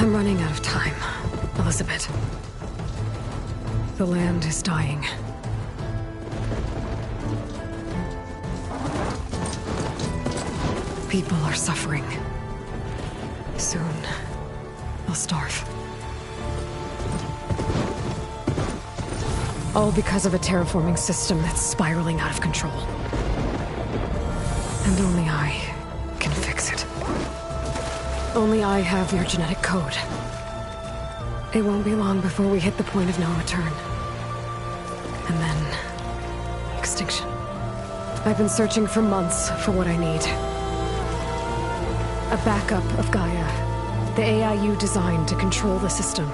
I'm running out of time, Elizabeth. The land is dying. People are suffering. Soon, they'll starve. All because of a terraforming system that's spiraling out of control. And only I can fix it. Only I have your genetic code. It won't be long before we hit the point of no return. And then... extinction. I've been searching for months for what I need. A backup of Gaia. The AI you designed to control the system.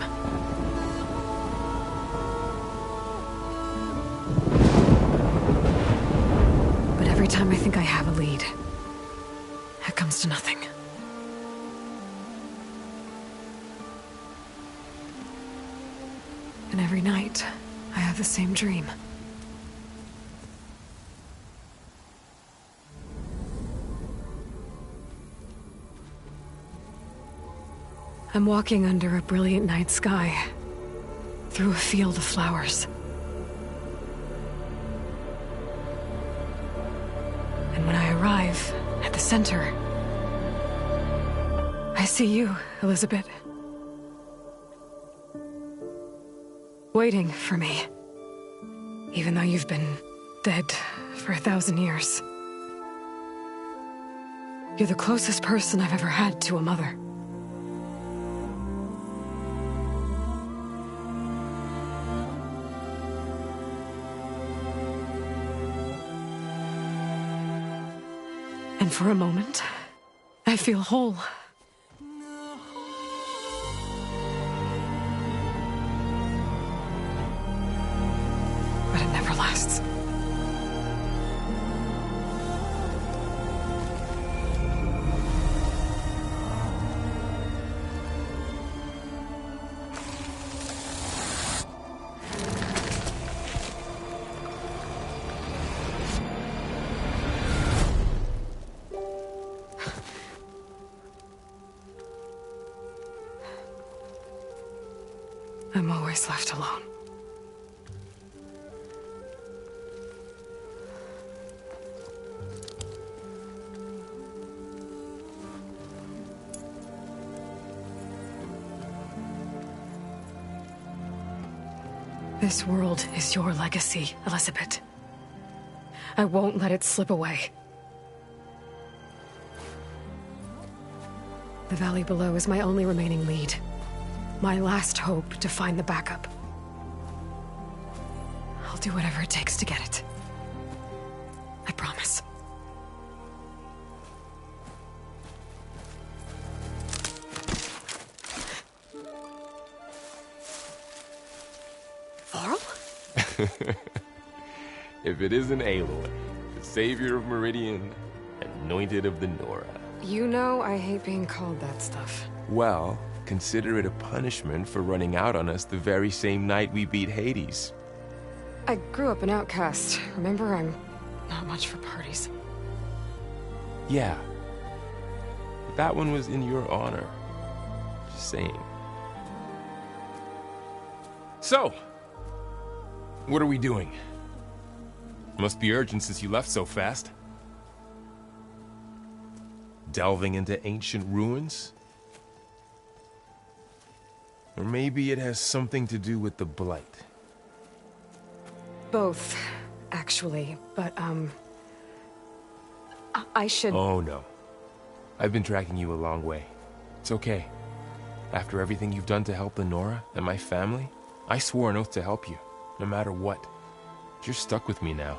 But every time I think I have a lead, it comes to nothing. And every night, I have the same dream. I'm walking under a brilliant night sky, through a field of flowers. And when I arrive at the center, I see you, Elizabeth. Waiting for me. Even though you've been dead for 1,000 years. You're the closest person I've ever had to a mother. And for a moment, I feel whole. But it never lasts. I'm always left alone. This world is your legacy, Elizabeth. I won't let it slip away. The valley below is my only remaining lead. My last hope to find the backup. I'll do whatever it takes to get it. I promise. Varl? If it isn't Aloy, the savior of Meridian, anointed of the Nora. You know I hate being called that stuff. Well, consider it a punishment for running out on us the very same night we beat Hades. I grew up an outcast. Remember, I'm not much for parties. Yeah. But that one was in your honor. Just saying. So, what are we doing? Must be urgent since you left so fast. Delving into ancient ruins? Or maybe it has something to do with the Blight. Both, actually, but, I should... Oh, no. I've been tracking you a long way. It's okay. After everything you've done to help the Nora and my family, I swore an oath to help you, no matter what. You're stuck with me now.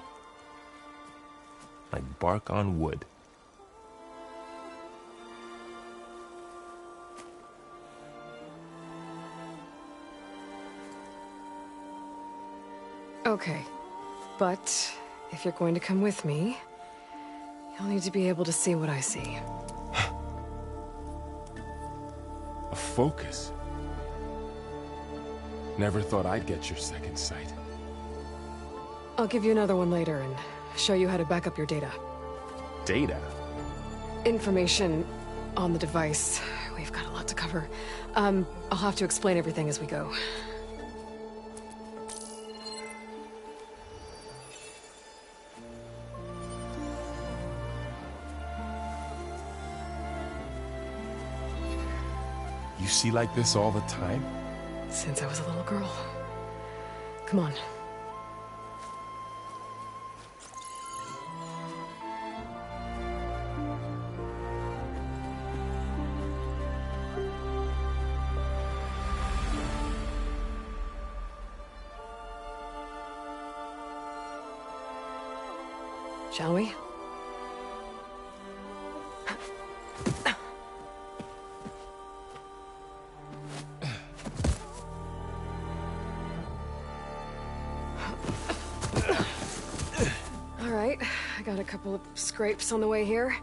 Like bark on wood. Okay, but if you're going to come with me, you'll need to be able to see what I see. A focus? Never thought I'd get your second sight. I'll give you another one later and show you how to back up your data. Data? Information on the device we've got a lot to cover. I'll have to explain everything as we go. You see like this all the time? Since I was a little girl. Come on. Shall we? All right, I got a couple of scrapes on the way here.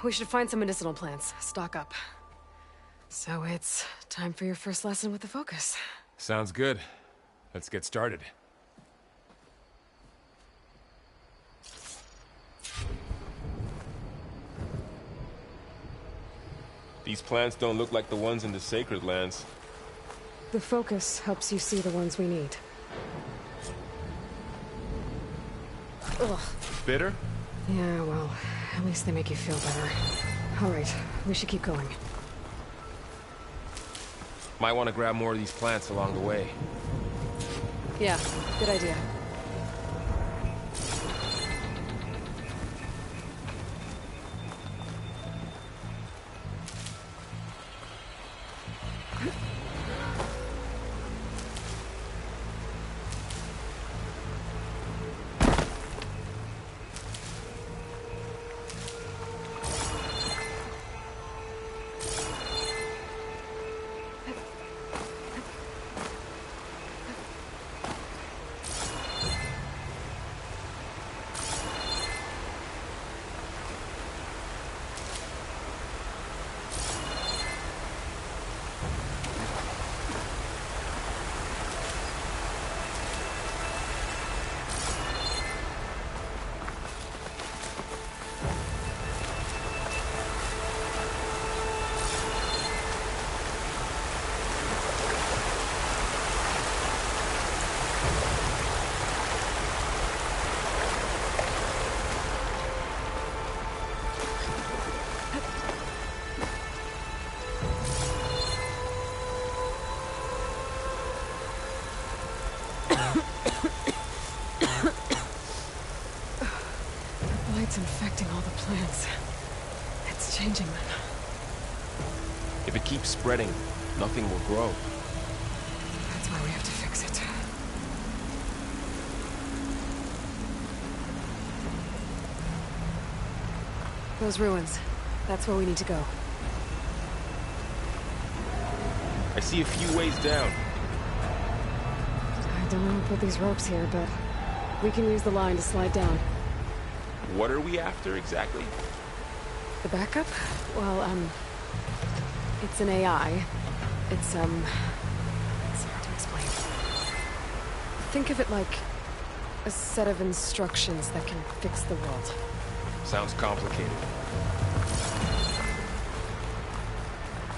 We should find some medicinal plants, stock up. So it's time for your first lesson with the Focus. Sounds good. Let's get started. These plants don't look like the ones in the Sacred Lands. The Focus helps you see the ones we need. Ugh. Bitter? Yeah, well, at least they make you feel better. All right, we should keep going. Might want to grab more of these plants along the way. Yeah, good idea. It's infecting all the plants. It's changing them. If it keeps spreading, nothing will grow. That's why we have to fix it. Those ruins. That's where we need to go. I see a few ways down. I don't know who put these ropes here, but we can use the line to slide down. What are we after exactly? The backup? Well, it's an AI. It's hard to explain. Think of it like a set of instructions that can fix the world. Sounds complicated.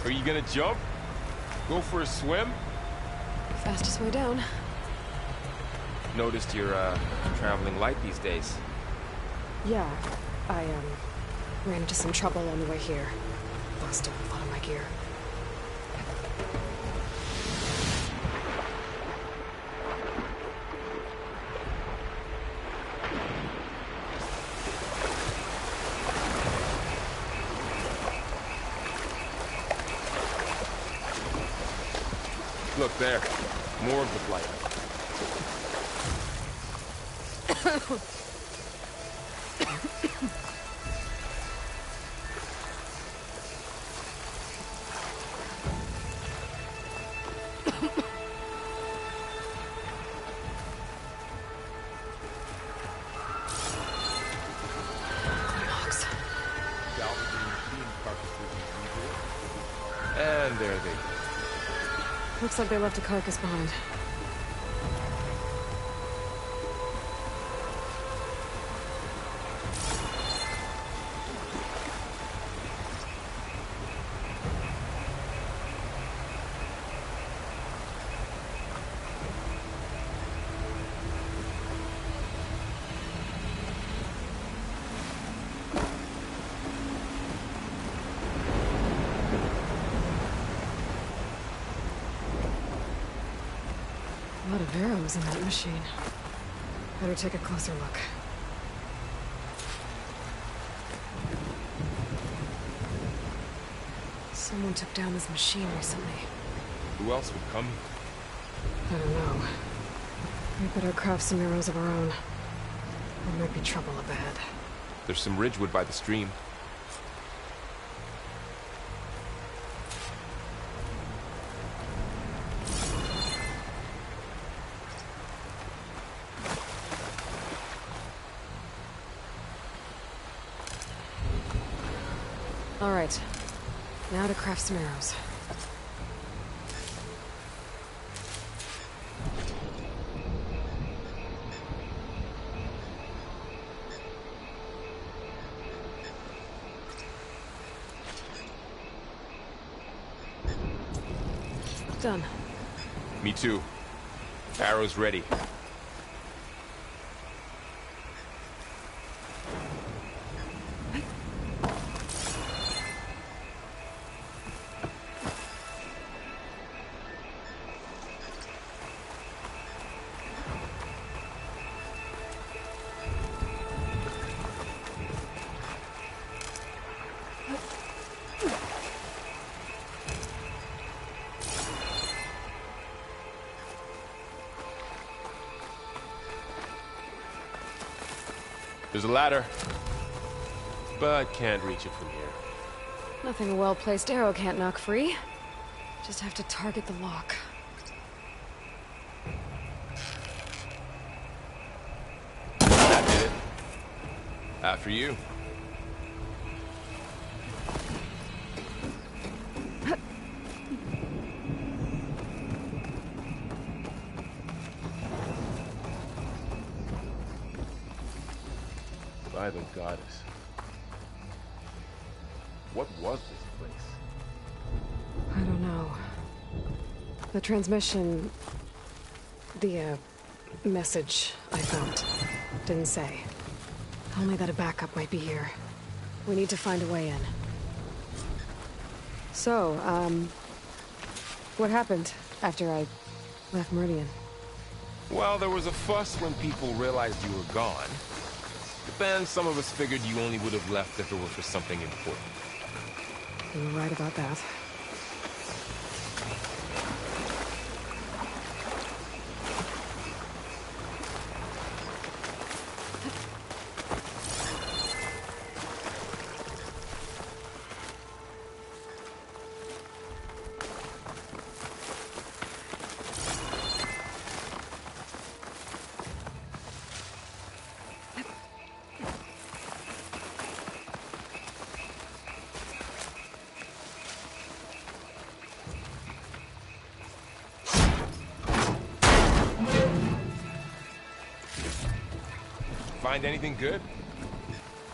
Are you gonna jump? Go for a swim? Fastest way down. Noticed you're, traveling light these days. Yeah, I, ran into some trouble on the way here. Lost a lot of my gear. Look there. More of the blight. And there they go. Looks like they left a carcass behind. of arrows in that machine. Better take a closer look. Someone took down this machine recently. Who else would come? I don't know. We better craft some arrows of our own. There might be trouble ahead. There's some ridgewood by the stream. All right. Now to craft some arrows. Done. Me too. Arrows ready. There's a ladder, but can't reach it from here. Nothing a well-placed arrow can't knock free. Just have to target the lock. That did it. After you. By the goddess. What was this place? I don't know. The transmission... The, message I found didn't say. Only that a backup might be here. We need to find a way in. So, what happened after I left Meridian? Well, there was a fuss when people realized you were gone. But then some of us figured you only would have left if it were for something important. You were right about that. Find anything good?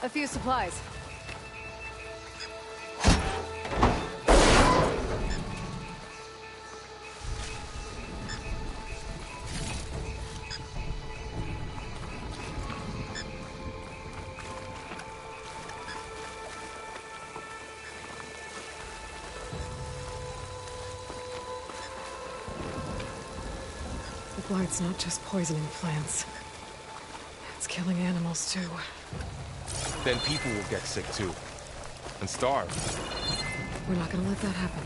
A few supplies. The blight's not just poisoning plants. It's killing animals, too. Then people will get sick, too. And starve. We're not gonna let that happen.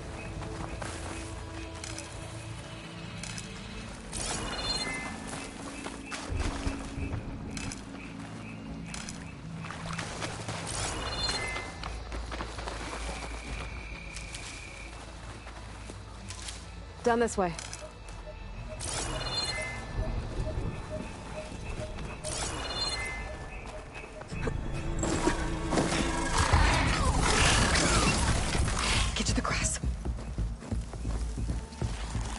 Down this way. Get to the grass.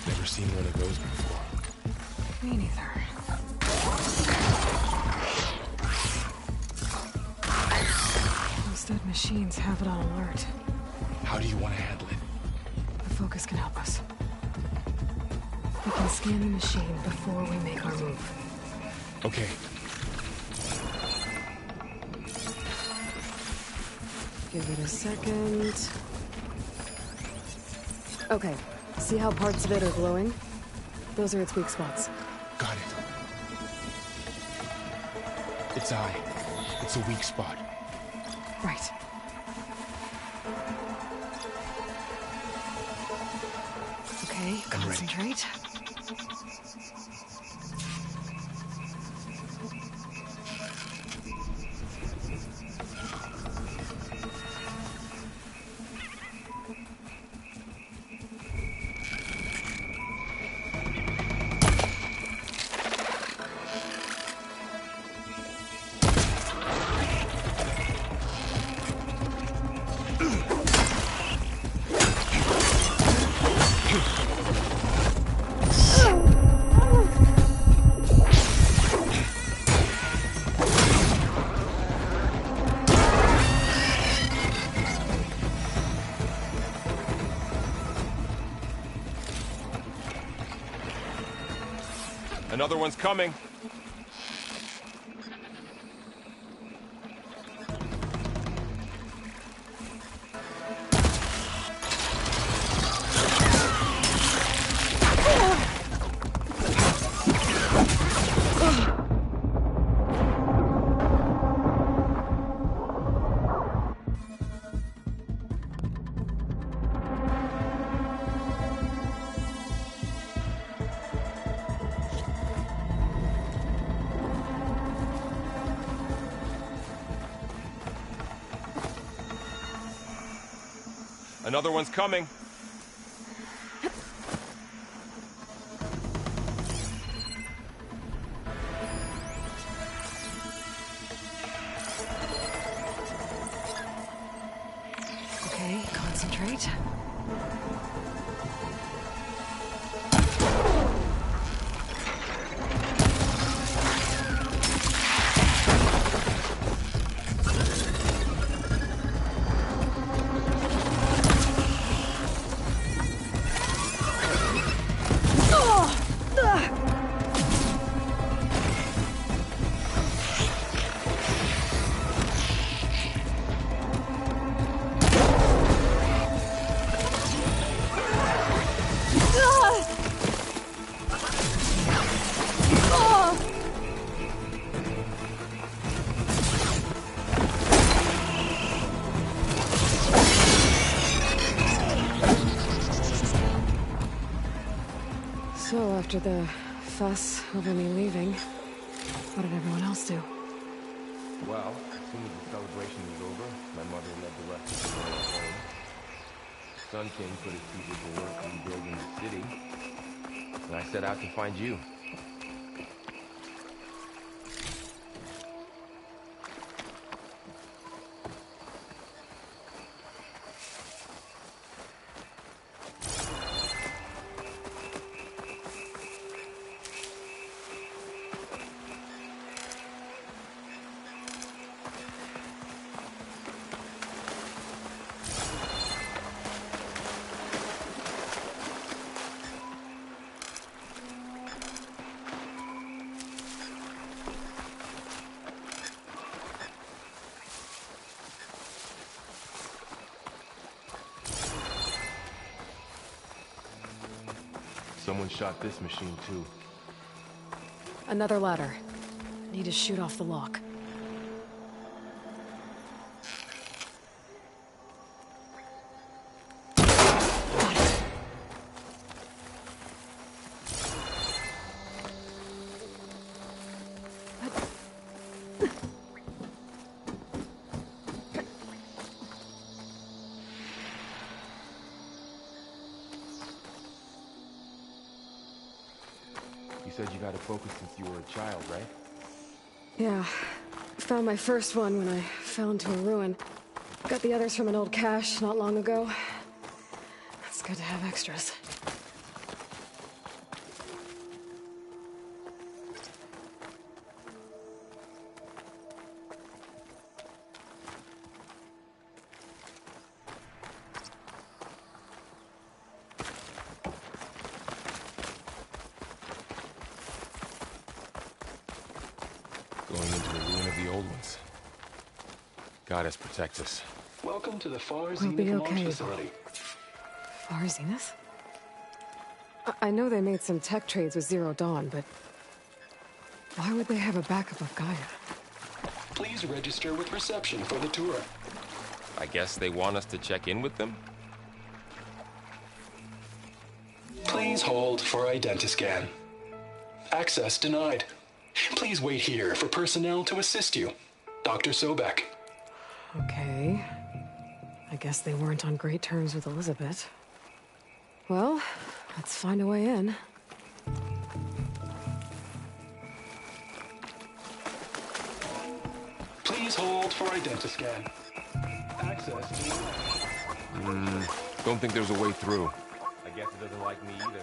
Never seen one of those before. Me neither. Those dead machines have it on alert. How do you want to handle it? The focus can help us. We can scan the machine before we make our move. Okay. Give it a second. Okay, see how parts of it are glowing? Those are its weak spots. Its eye. It's a weak spot. Right. Okay, concentrate. Another one's coming. Another one's coming. Okay, concentrate. So, after the fuss over me leaving, what did everyone else do? Well, as soon as the celebration was over, my mother led the rest of the royal home. Sun King put his people to work rebuilding the city, and I set out to find you. Someone shot this machine too. Another ladder. Need to shoot off the lock. Got it. You said you got a focus since you were a child, right? Yeah. Found my first one when I fell into a ruin. Got the others from an old cache not long ago. It's good to have extras. Going into the ruin of the old ones. Goddess protect us. Welcome to the Far We'll Zenith be launch okay. facility. Far Zenith? I know they made some tech trades with Zero Dawn, but why would they have a backup of Gaia? Please register with reception for the tour. I guess they want us to check in with them? Please hold for identiscan. Access denied. Please wait here for personnel to assist you. Dr. Sobek. Okay. I guess they weren't on great terms with Elizabeth. Well, let's find a way in. Please hold for identiscan. Access denied. Don't think there's a way through. I guess it doesn't like me either.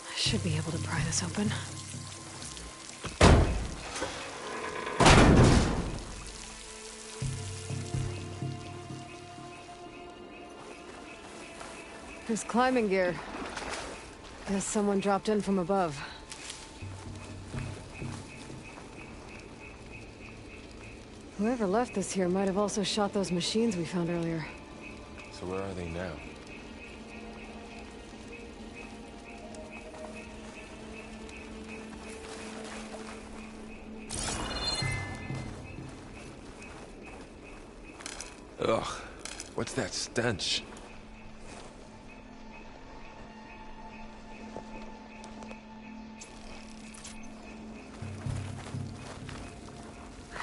I should be able to pry this open. There's climbing gear. Guess someone dropped in from above. Whoever left this here might have also shot those machines we found earlier. So where are they now? Ugh, what's that stench?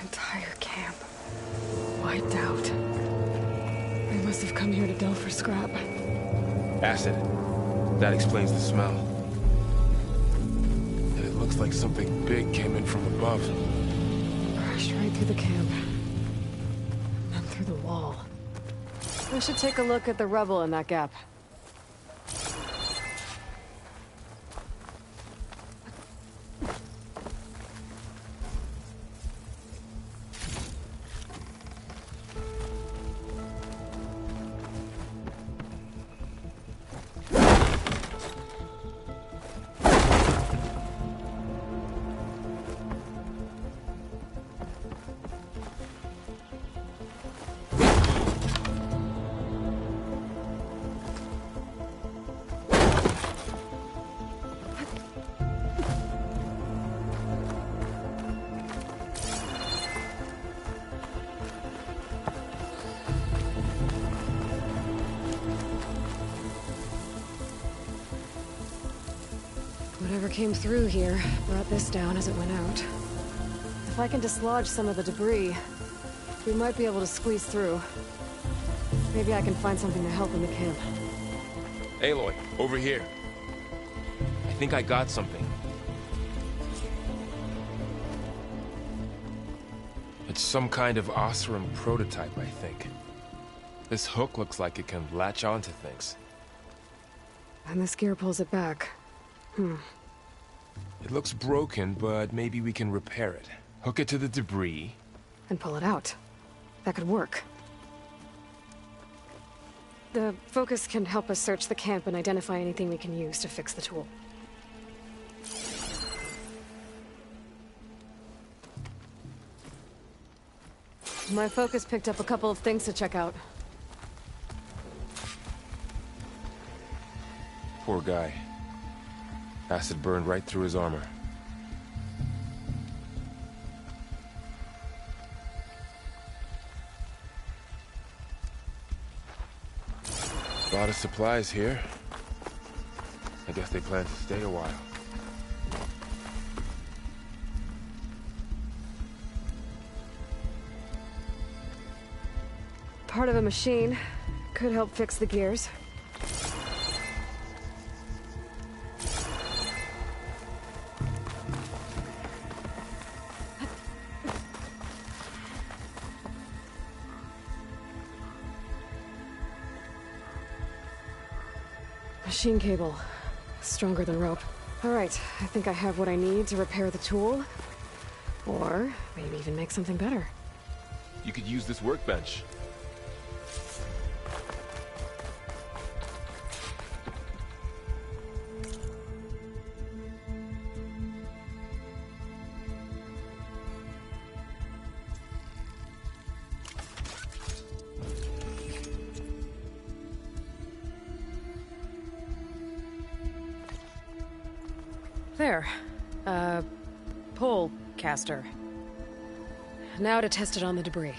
Entire camp. Wiped out. They must have come here to delve for scrap. Acid. That explains the smell. And it looks like something big came in from above. Crashed right through the camp. And then through the wall. We should take a look at the rubble in that gap. Whatever came through here brought this down as it went out. If I can dislodge some of the debris, we might be able to squeeze through. Maybe I can find something to help in the camp. Aloy, over here. I think I got something. It's some kind of Oseram prototype, I think. This hook looks like it can latch onto things. And this gear pulls it back. It looks broken, but maybe we can repair it. Hook it to the debris. And pull it out. That could work. The focus can help us search the camp and identify anything we can use to fix the tool. My focus picked up a couple of things to check out. Poor guy. Acid burned right through his armor. A lot of supplies here. I guess they plan to stay a while. Part of a machine. Could help fix the gears. Machine cable. Stronger than rope. Alright, I think I have what I need to repair the tool. Or maybe even make something better. You could use this workbench. There. Pole caster. Now to test it on the debris.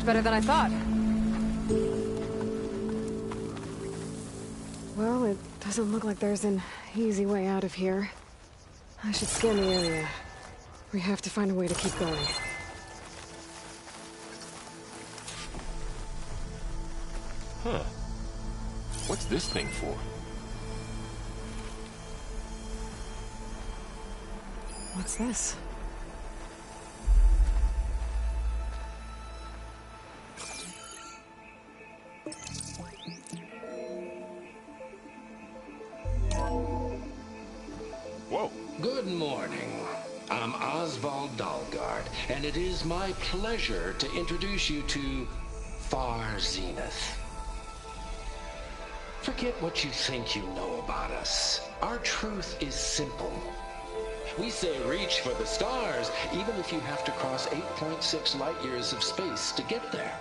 Better than I thought. Well, it doesn't look like there's an easy way out of here. I should scan the area. We have to find a way to keep going. Huh. What's this thing for? What's this? Whoa. Good morning. I'm Oswald Dalgard, and it is my pleasure to introduce you to Far Zenith. Forget what you think you know about us. Our truth is simple. We say reach for the stars, even if you have to cross 8.6 light years of space to get there.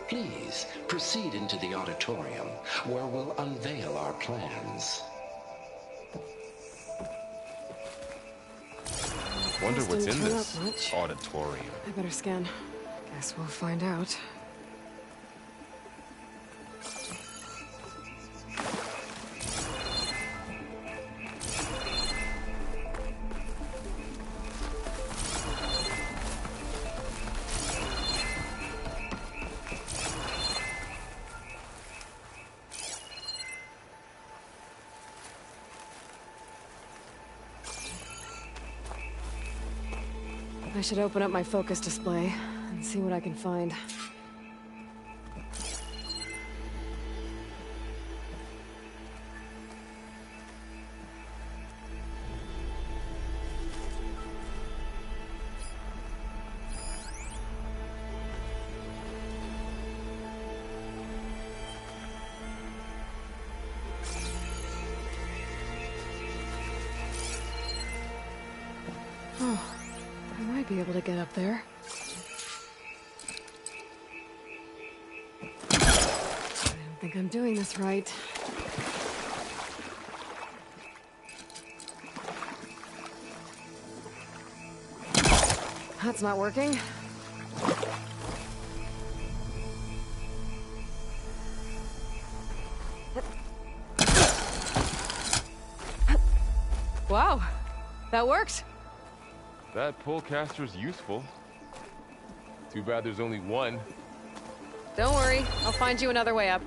Please proceed into the auditorium, where we'll unveil our plans. Wonder This what's didn't in turn this up much. auditorium. I better scan. Guess we'll find out. I should open up my focus display and see what I can find. Oh. I might be able to get up there. I don't think I'm doing this right. That's not working. Wow, that worked. That polecaster's useful. Too bad there's only one. Don't worry, I'll find you another way up.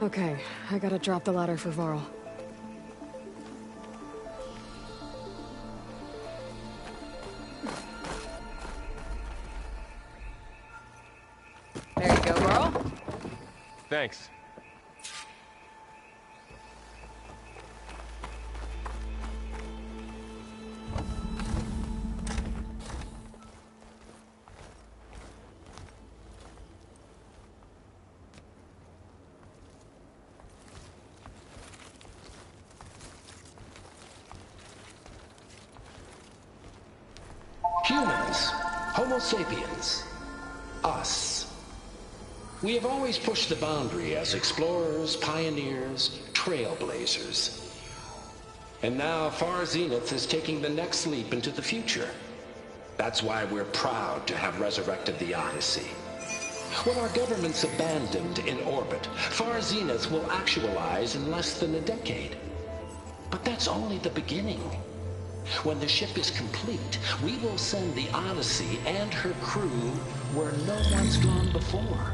Okay, I gotta drop the ladder for Varl. There you go, Varl. Thanks. Homo sapiens. Us. We have always pushed the boundary as explorers, pioneers, trailblazers. And now Far Zenith is taking the next leap into the future. That's why we're proud to have resurrected the Odyssey. When our government's abandoned in orbit, Far Zenith will actualize in less than a decade. But that's only the beginning. When the ship is complete, we will send the Odyssey and her crew where no one's gone before.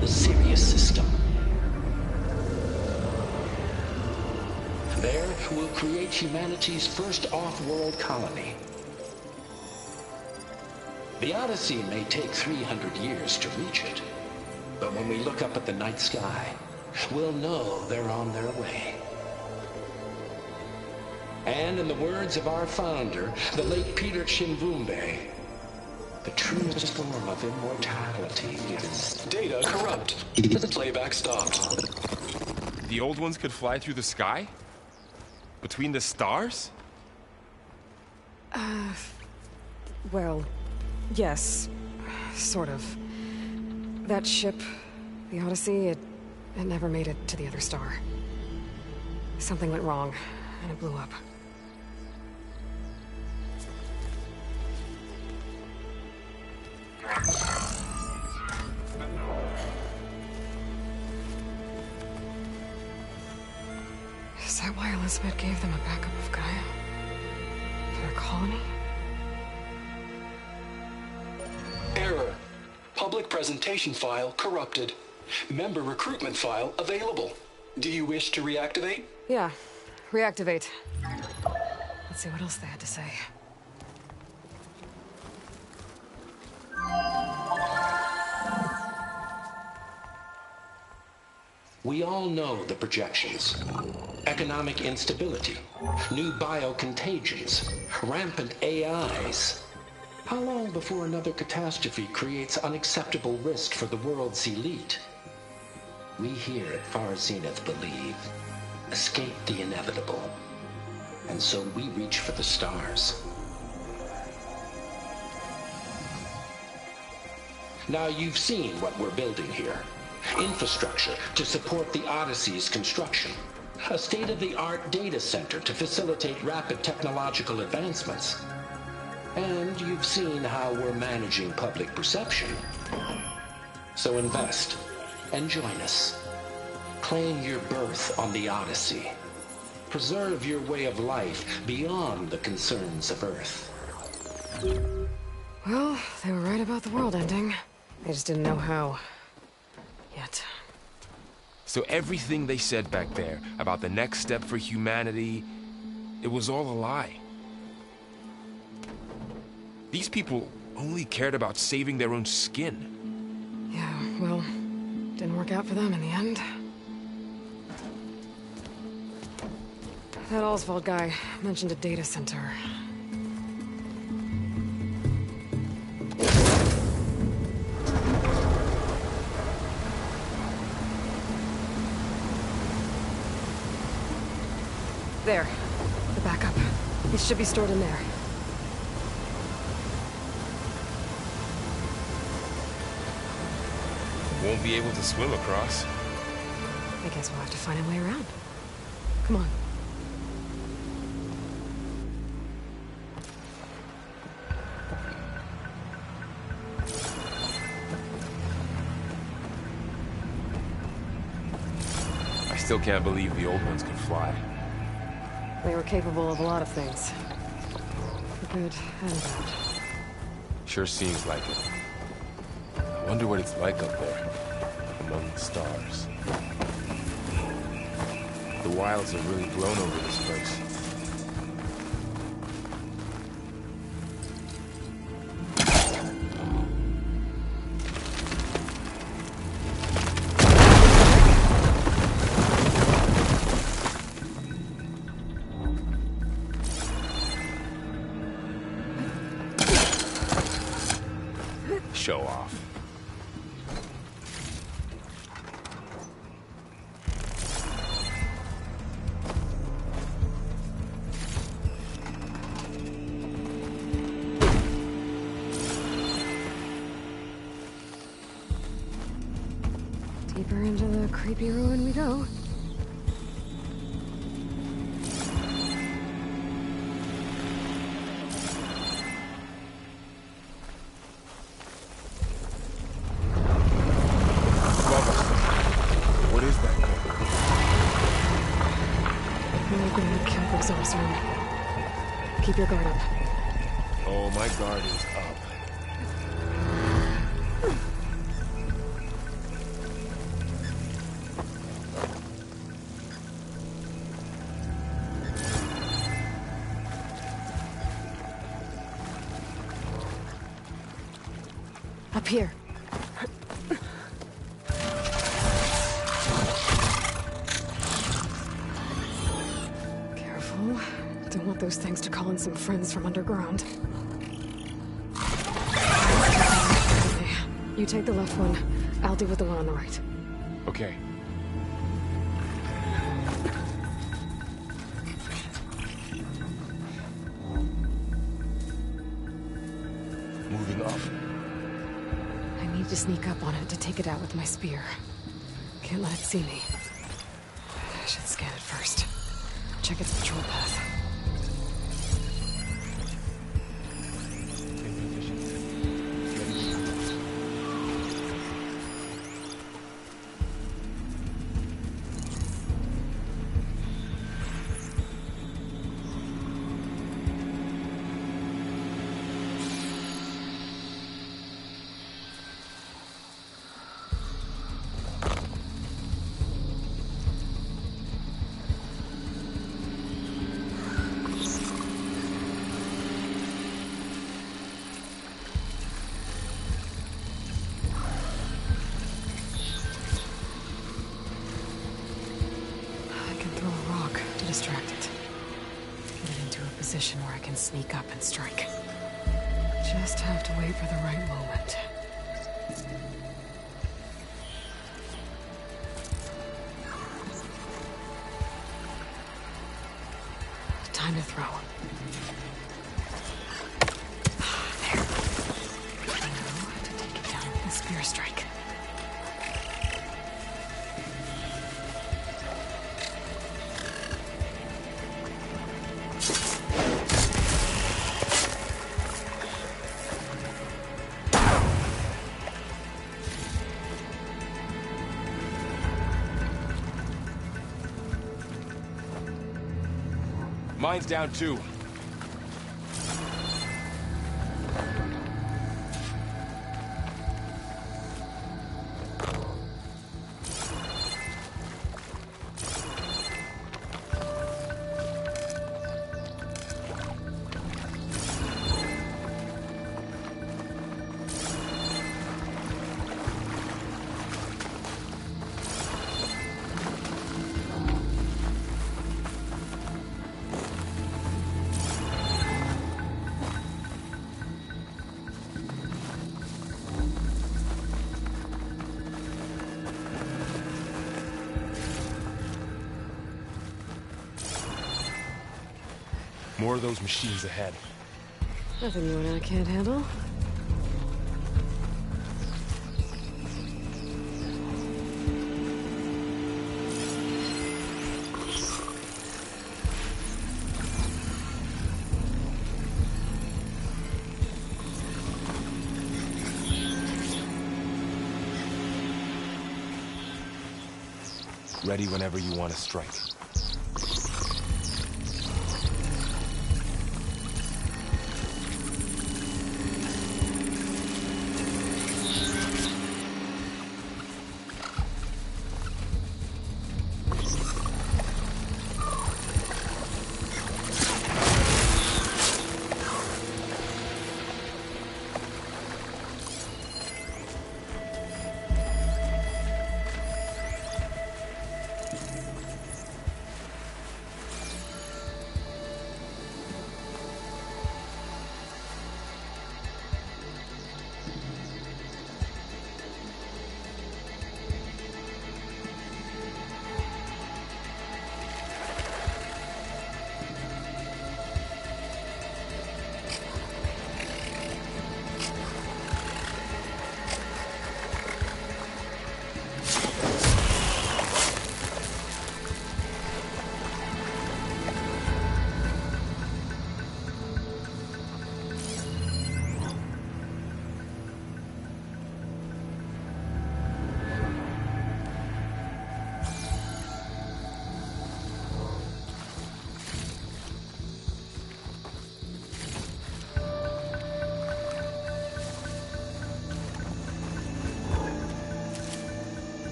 The Sirius system. There, we'll create humanity's first off-world colony. The Odyssey may take 300 years to reach it, but when we look up at the night sky, we'll know they're on their way. And in the words of our founder, the late Peter Chimvumbe, the truest form of immortality is... Data corrupt. Playback stopped. The old ones could fly through the sky? Between the stars? Well, yes. Sort of. That ship, the Odyssey, it never made it to the other star. Something went wrong, and it blew up. Is that why Elizabeth gave them a backup of Gaia? For their colony? Error. Public presentation file corrupted. Member recruitment file available. Do you wish to reactivate? Yeah, reactivate. Let's see what else they had to say. We all know the projections. Economic instability, new biocontagions, rampant AIs. How long before another catastrophe creates unacceptable risk for the world's elite? We here at Far Zenith believe, escape the inevitable. And so we reach for the stars. Now you've seen what we're building here. Infrastructure to support the Odyssey's construction. A state-of-the-art data center to facilitate rapid technological advancements. And you've seen how we're managing public perception. So invest and join us. Claim your berth on the Odyssey. Preserve your way of life beyond the concerns of Earth. Well, they were right about the world ending. They just didn't know how. Yet. So everything they said back there about the next step for humanity, it was all a lie. These people only cared about saving their own skin. Yeah, well, didn't work out for them in the end. That Oswald guy mentioned a data center. There. The backup. It should be stored in there. Won't be able to swim across. I guess we'll have to find a way around. Come on. I still can't believe the old ones could fly. They were capable of a lot of things. Good and bad. Sure seems like it. I wonder what it's like up there, among the stars. The wilds have really grown over this place. Show off. Deeper into the creepy ruin we go. What is that? We're opening the camp exhaust room. Keep your guard up. Oh, my guard is up. Up here. Careful. Don't want those things to call in some friends from underground. Okay. You take the left one. I'll deal with the one on the right. Okay. Moving up. I need to sneak up on it to take it out with my spear. Can't let it see me. I should scan it first. Check its patrol path. Distract it. Get it into a position where I can sneak up and strike. Just have to wait for the right moment. Time to throw. There. Now to take it down with a spear strike. Mine's down too. More of those machines ahead. Nothing you and I can't handle. Ready whenever you want to strike.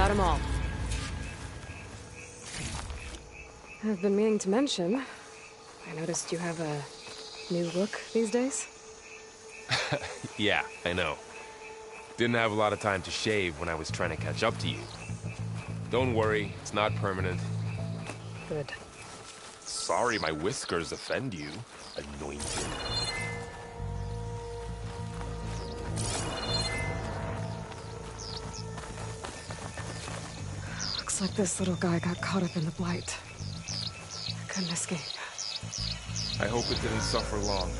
got them all. I've been meaning to mention, I noticed you have a new look these days. Yeah, I know. Didn't have a lot of time to shave when I was trying to catch up to you. Don't worry, it's not permanent. Good. Sorry my whiskers offend you, anointed. Looks like this little guy got caught up in the Blight. Couldn't escape. I hope it didn't suffer long.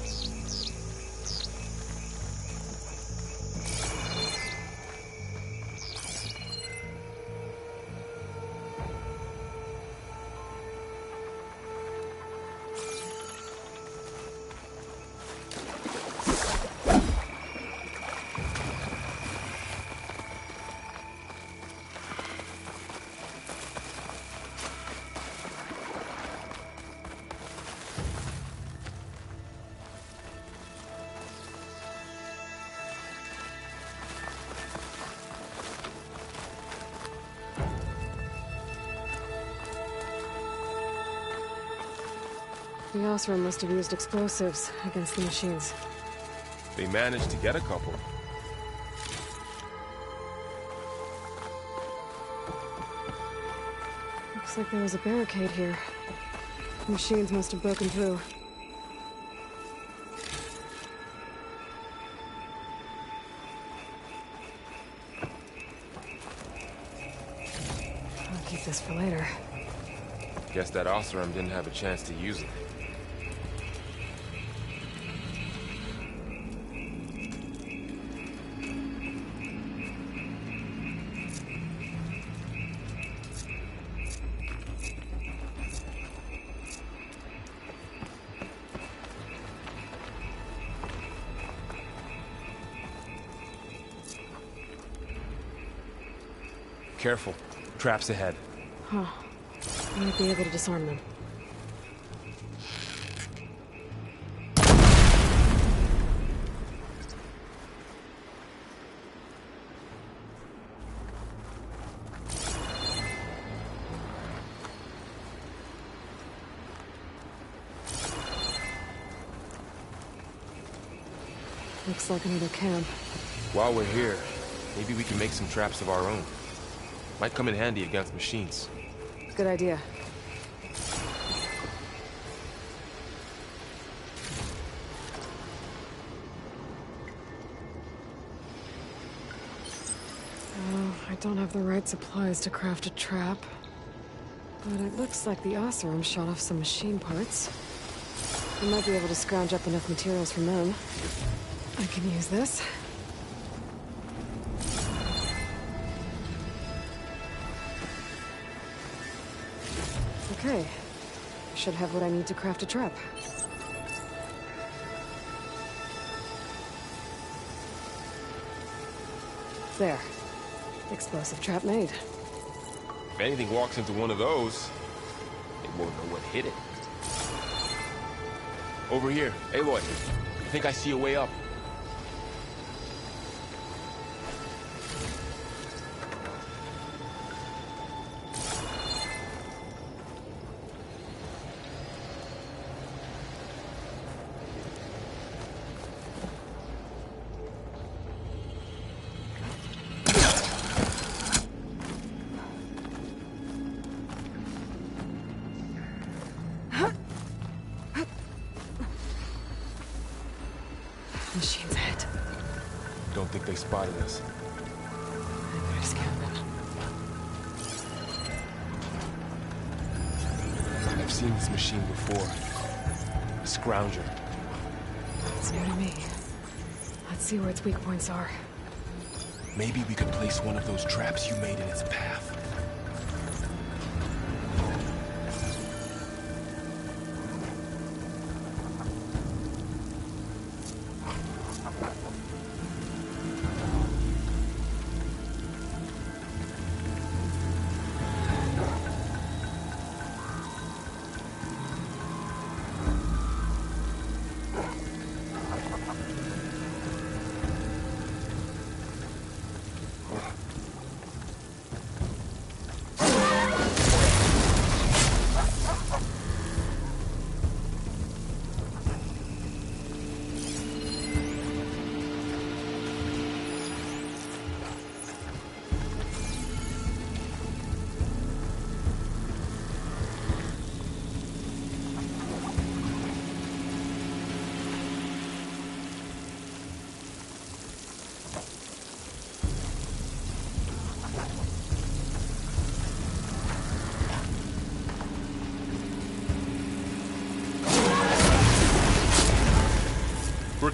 The Osram must have used explosives against the machines. They managed to get a couple. Looks like there was a barricade here. The machines must have broken through. I'll keep this for later. Guess that Osram didn't have a chance to use it. Careful. Traps ahead. Huh. I might be able to disarm them. Looks like another camp. While we're here, maybe we can make some traps of our own. Might come in handy against machines. Good idea. I don't have the right supplies to craft a trap. But it looks like the Osram shot off some machine parts. I might be able to scrounge up enough materials from them. I can use this. Okay. Should have what I need to craft a trap. There. Explosive trap made. If anything walks into one of those, they won't know what hit it. Over here. Aloy, I think I see a way up. Machines ahead. Don't think they spotted us. I better scan them. I've seen this machine before. A Scrounger. It's new to me. Let's see where its weak points are. Maybe we could place one of those traps you made in its path.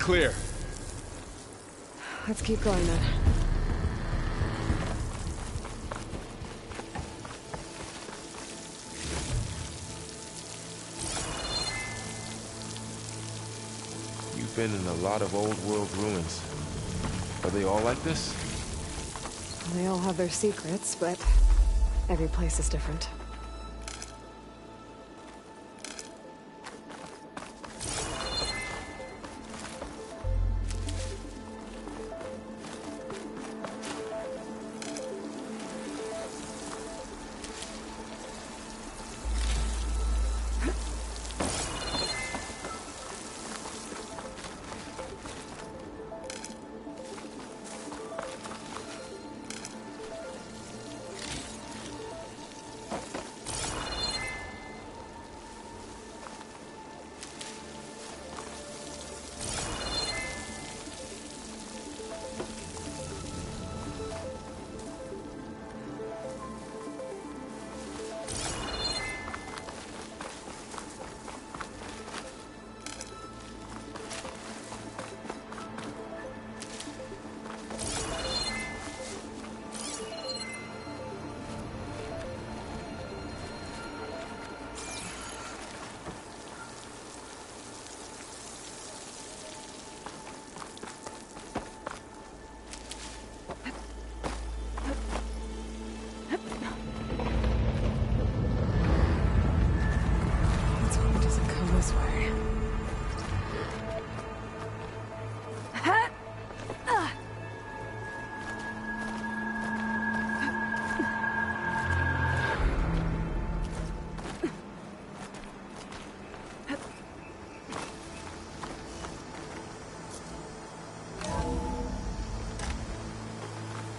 clear. Let's keep going then. You've been in a lot of old world ruins. Are they all like this? They all have their secrets, but every place is different.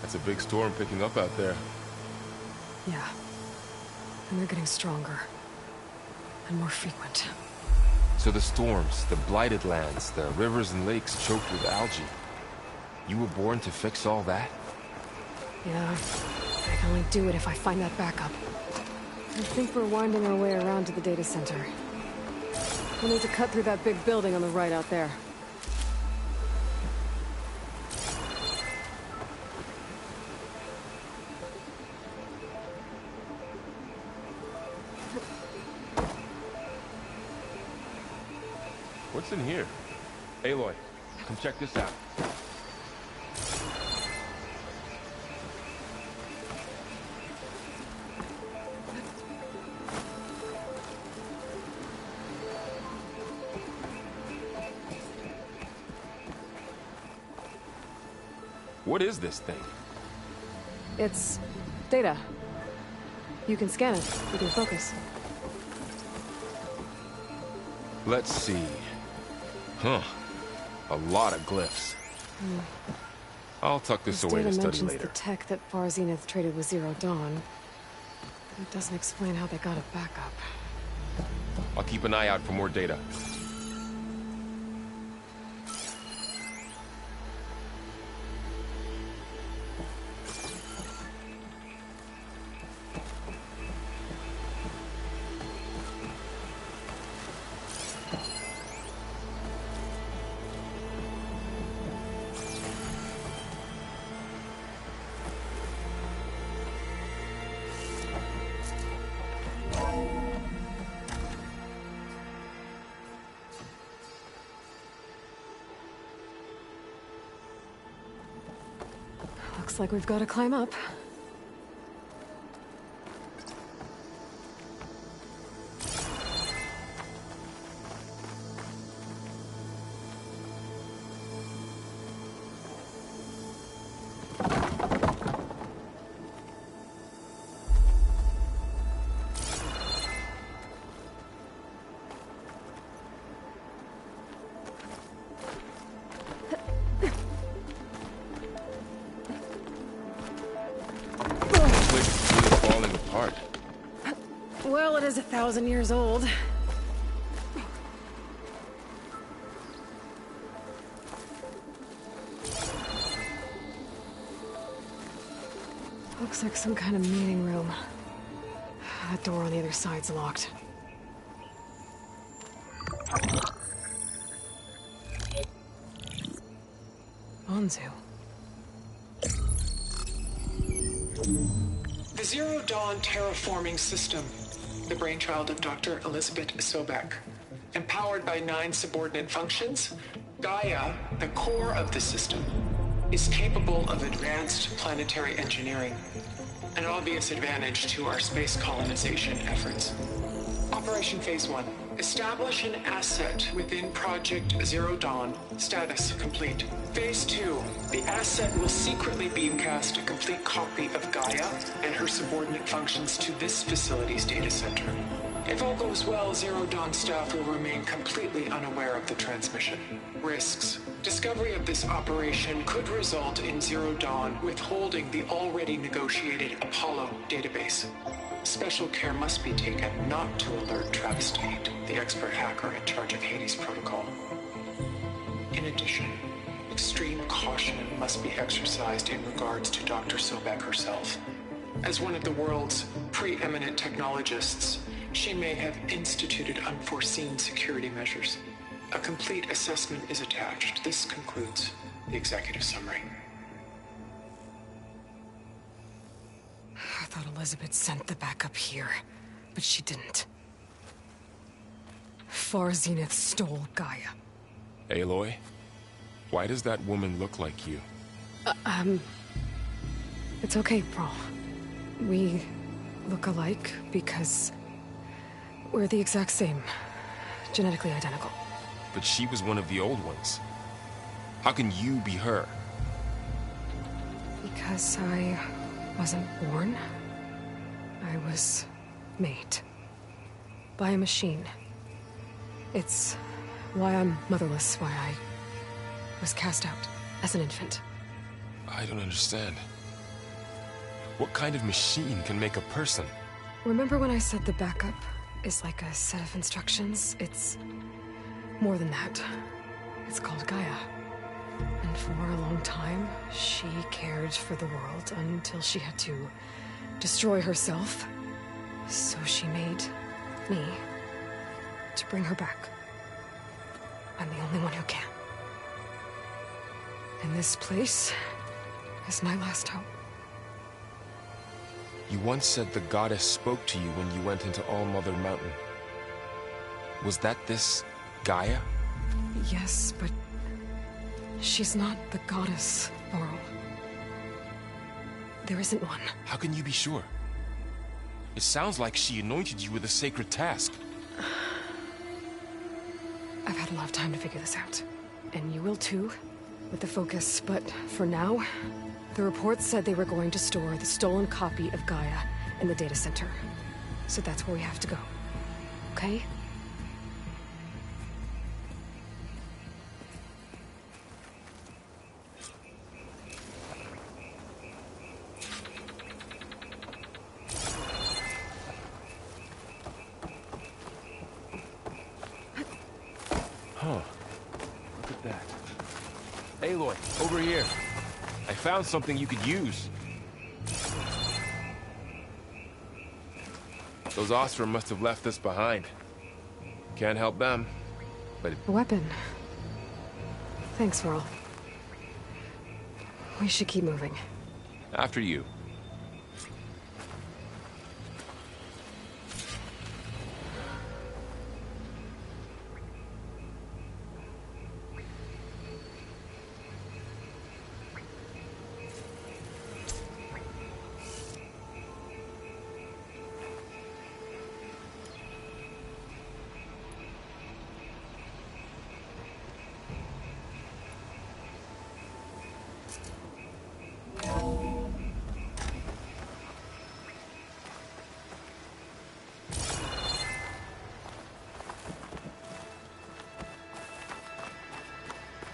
It's a big storm picking up out there. Yeah. And they're getting stronger. And more frequent. So the storms, the blighted lands, the rivers and lakes choked with algae. You were born to fix all that? Yeah. I can only do it if I find that backup. I think we're winding our way around to the data center. We'll need to cut through that big building on the right out there. What's in here? Aloy, come check this out. What is this thing? It's data. You can scan it with your focus. Let's see. Huh. A lot of glyphs. I'll tuck this away to data study mentions later. the tech that Far Zenith traded with Zero Dawn. But it doesn't explain how they got it back up. I'll keep an eye out for more data. Looks like we've got to climb up. Well, it is 1,000 years old. Looks like some kind of meeting room. That door on the other side's locked. Anzu. The Zero Dawn terraforming system, the brainchild of Dr. Elizabeth Sobek. Empowered by 9 subordinate functions, Gaia, the core of the system, is capable of advanced planetary engineering, an obvious advantage to our space colonization efforts. Operation Phase 1. Establish an asset within Project Zero Dawn. Status complete. Phase 2. The asset will secretly beamcast a complete copy of Gaia and her subordinate functions to this facility's data center. If all goes well, Zero Dawn staff will remain completely unaware of the transmission. Risks. Discovery of this operation could result in Zero Dawn withholding the already negotiated Apollo database. Special care must be taken not to alert Travis Tate, the expert hacker in charge of Hades Protocol. In addition, extreme caution must be exercised in regards to Dr. Sobek herself. As one of the world's preeminent technologists, she may have instituted unforeseen security measures. A complete assessment is attached. This concludes the executive summary. I thought Elizabeth sent the backup here, but she didn't. Far Zenith stole Gaia. Aloy, why does that woman look like you? It's okay, Prahl. We look alike because we're the exact same. Genetically identical. But she was one of the old ones. How can you be her? Because I wasn't born. I was made. By a machine. It's why I'm motherless, why I was cast out as an infant. I don't understand. What kind of machine can make a person? Remember when I said the backup is like a set of instructions? It's more than that. It's called Gaia. And for a long time, she cared for the world until she had to destroy herself. So she made me to bring her back. I'm the only one who can. And this place is my last hope. You once said the goddess spoke to you when you went into All-Mother Mountain. Was that this Gaia? Yes, but she's not the goddess, Laurel. There isn't one. How can you be sure? It sounds like she anointed you with a sacred task. I've had a lot of time to figure this out. And you will too, with the focus. But for now, the reports said they were going to store the stolen copy of Gaia in the data center. So that's where we have to go. Okay? Huh. Look at that. Aloy, over here. I found something you could use. Those Osram must have left this behind. Can't help them, but A weapon. Thanks, Laurel. We should keep moving. after you.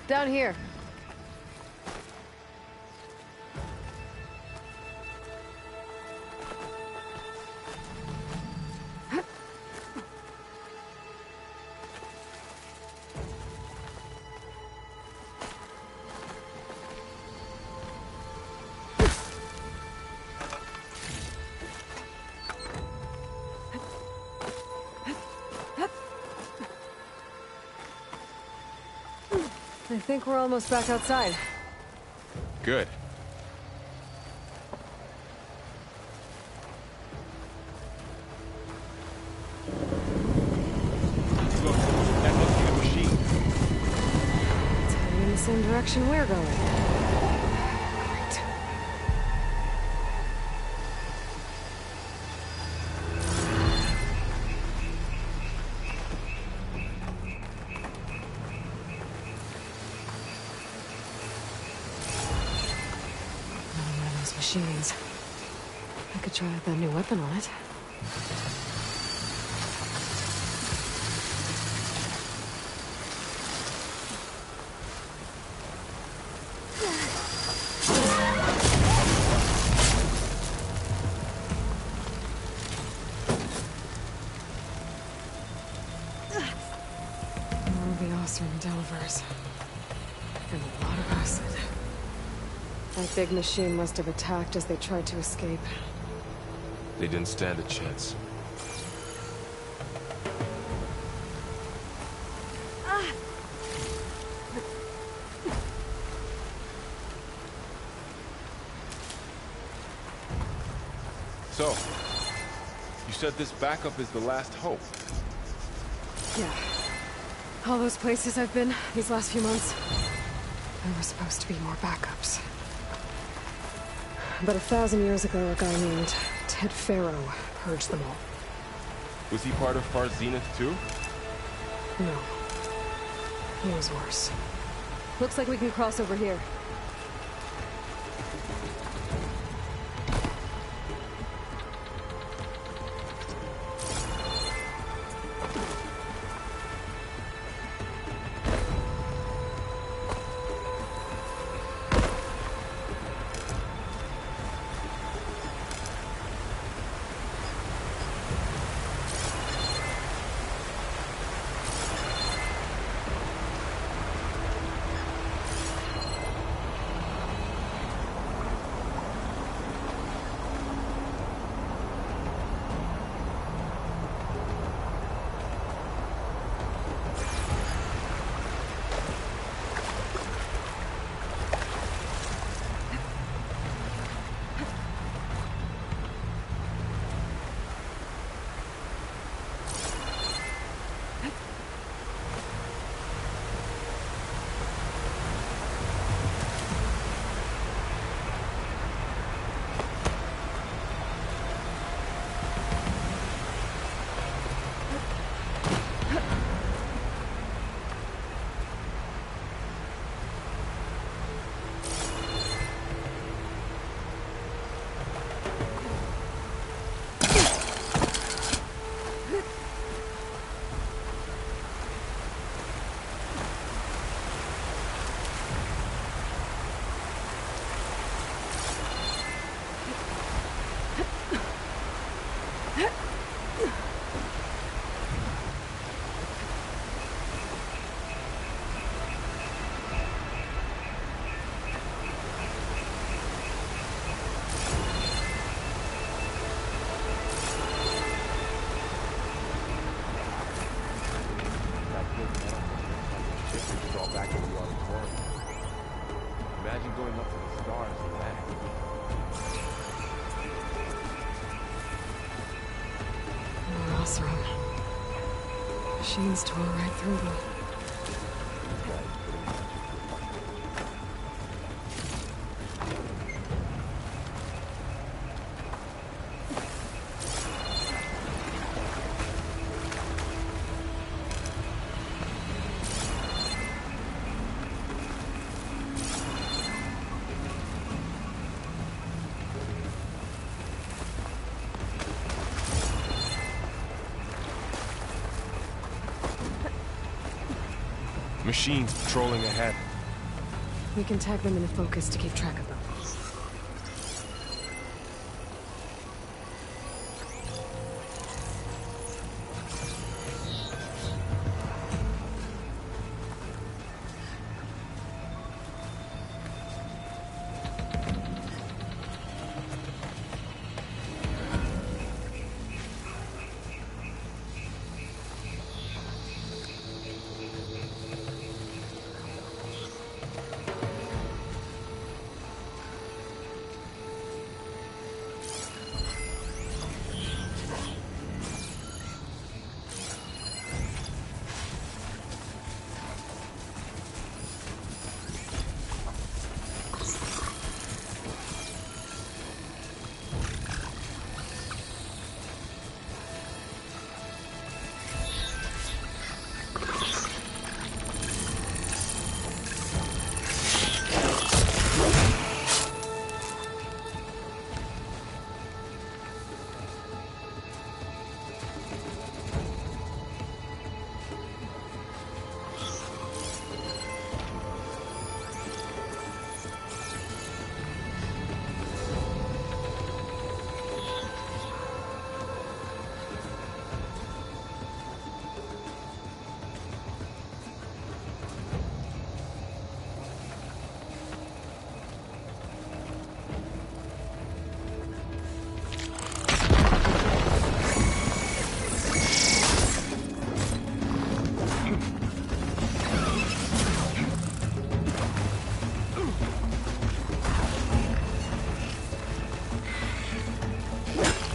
Down here. I think we're almost back outside. Good. Look, that must be the machine. It's heading in the same direction we're going. Great. Another one of those machines. I could try out that new weapon on it. More of the Oseram Delvers. And a lot of acid. That big machine must have attacked as they tried to escape. They didn't stand a chance. So, you said this backup is the last hope. Yeah. All those places I've been these last few months, there were supposed to be more backups. But 1,000 years ago, a guy named Ted Faro purged them all. Was he part of Far Zenith too? No. He was worse. Looks like we can cross over here. Imagine going up to the stars and back. More Oseram. Machines tore right through them. Machines patrolling ahead. We can tag them into focus to keep track of them.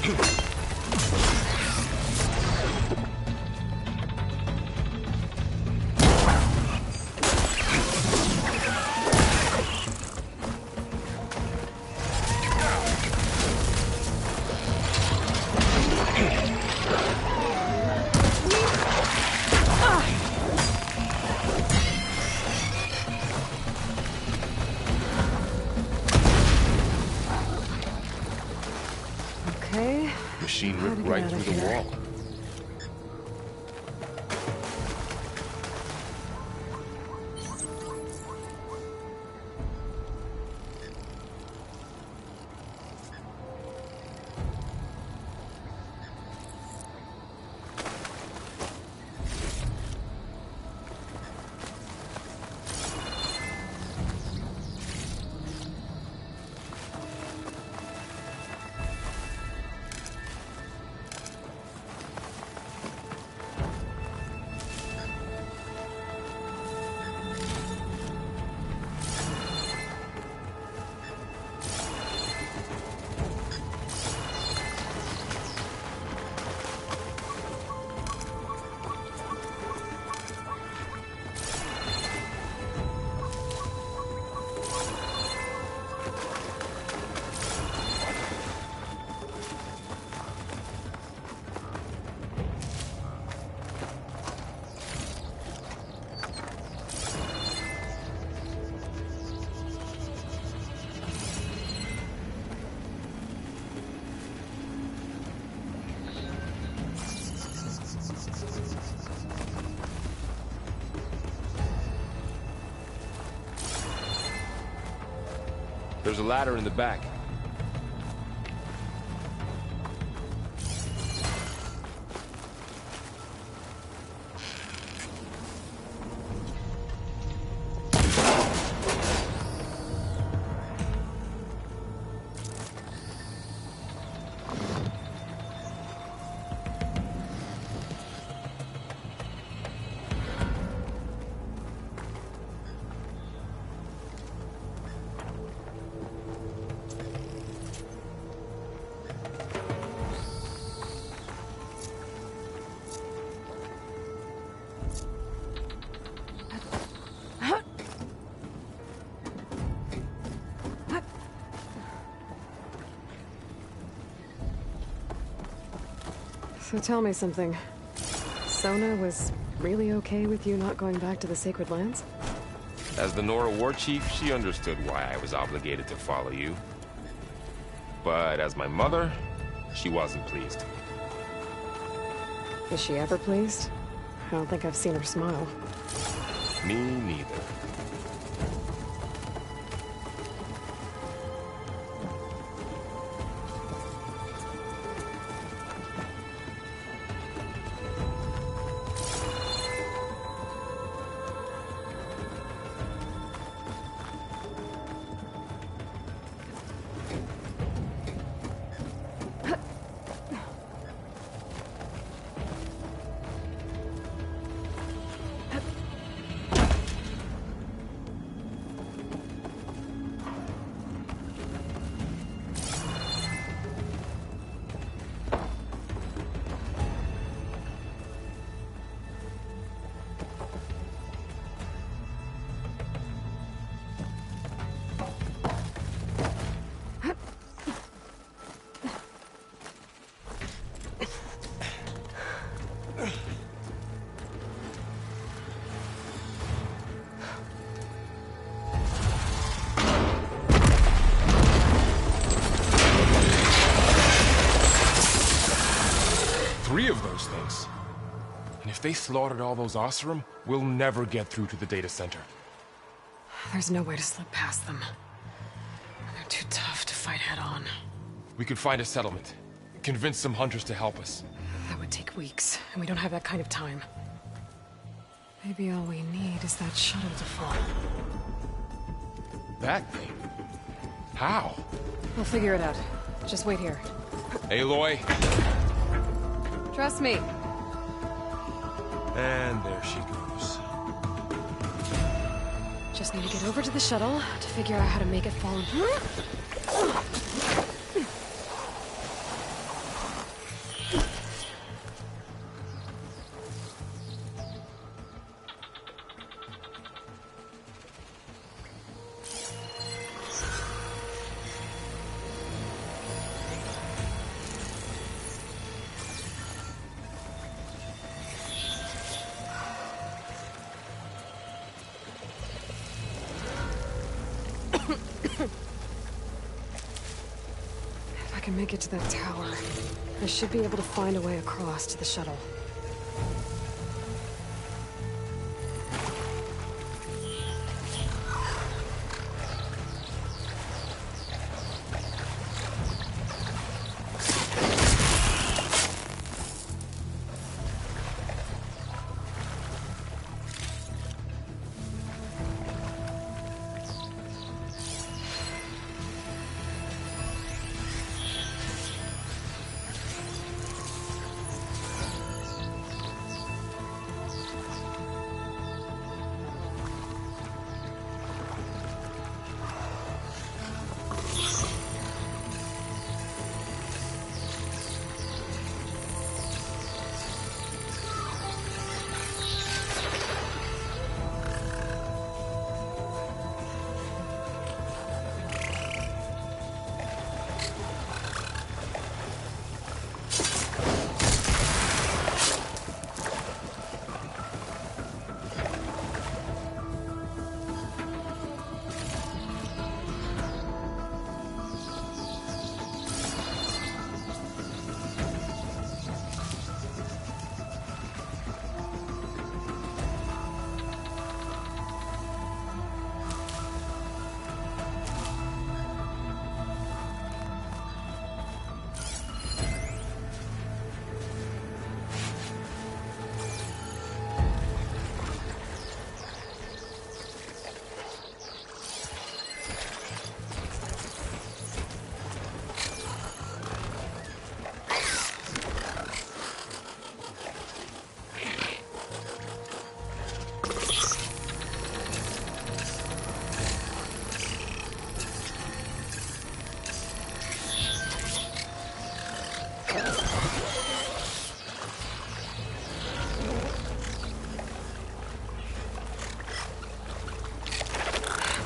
Okay. Machine How to ripped get right out of through the here. wall. There's a ladder in the back. So tell me something. Sona was really okay with you not going back to the Sacred Lands? As the Nora war chief, she understood why I was obligated to follow you. But as my mother, she wasn't pleased. Is she ever pleased? I don't think I've seen her smile. Me neither. Three of those things. And if they slaughtered all those Oseram, we'll never get through to the data center. There's no way to slip past them. They're too tough to fight head-on. We could find a settlement. Convince some hunters to help us. That would take weeks, and we don't have that kind of time. Maybe all we need is that shuttle to fall. That thing? How? We'll figure it out. Just wait here. Aloy. Trust me. And there she goes. Just need to get over to the shuttle to figure out how to make it fall. can make it to that tower, I should be able to find a way across to the shuttle.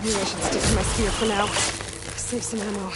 Maybe I should stick to my spear for now. Save some ammo.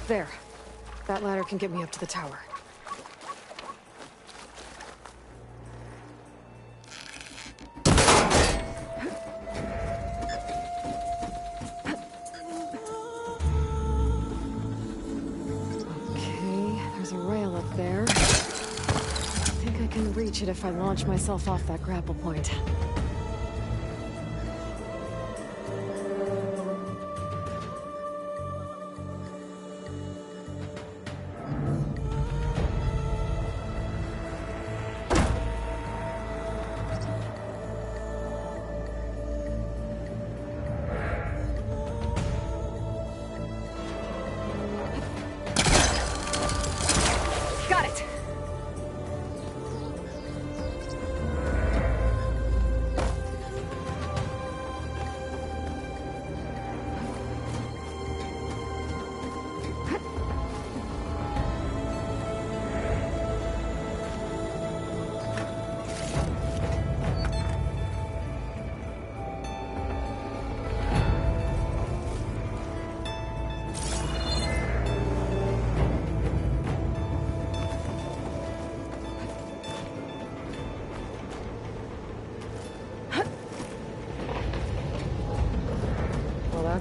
There. That ladder can get me up to the tower. Okay, there's a rail up there. I think I can reach it if I launch myself off that grapple point. Got it!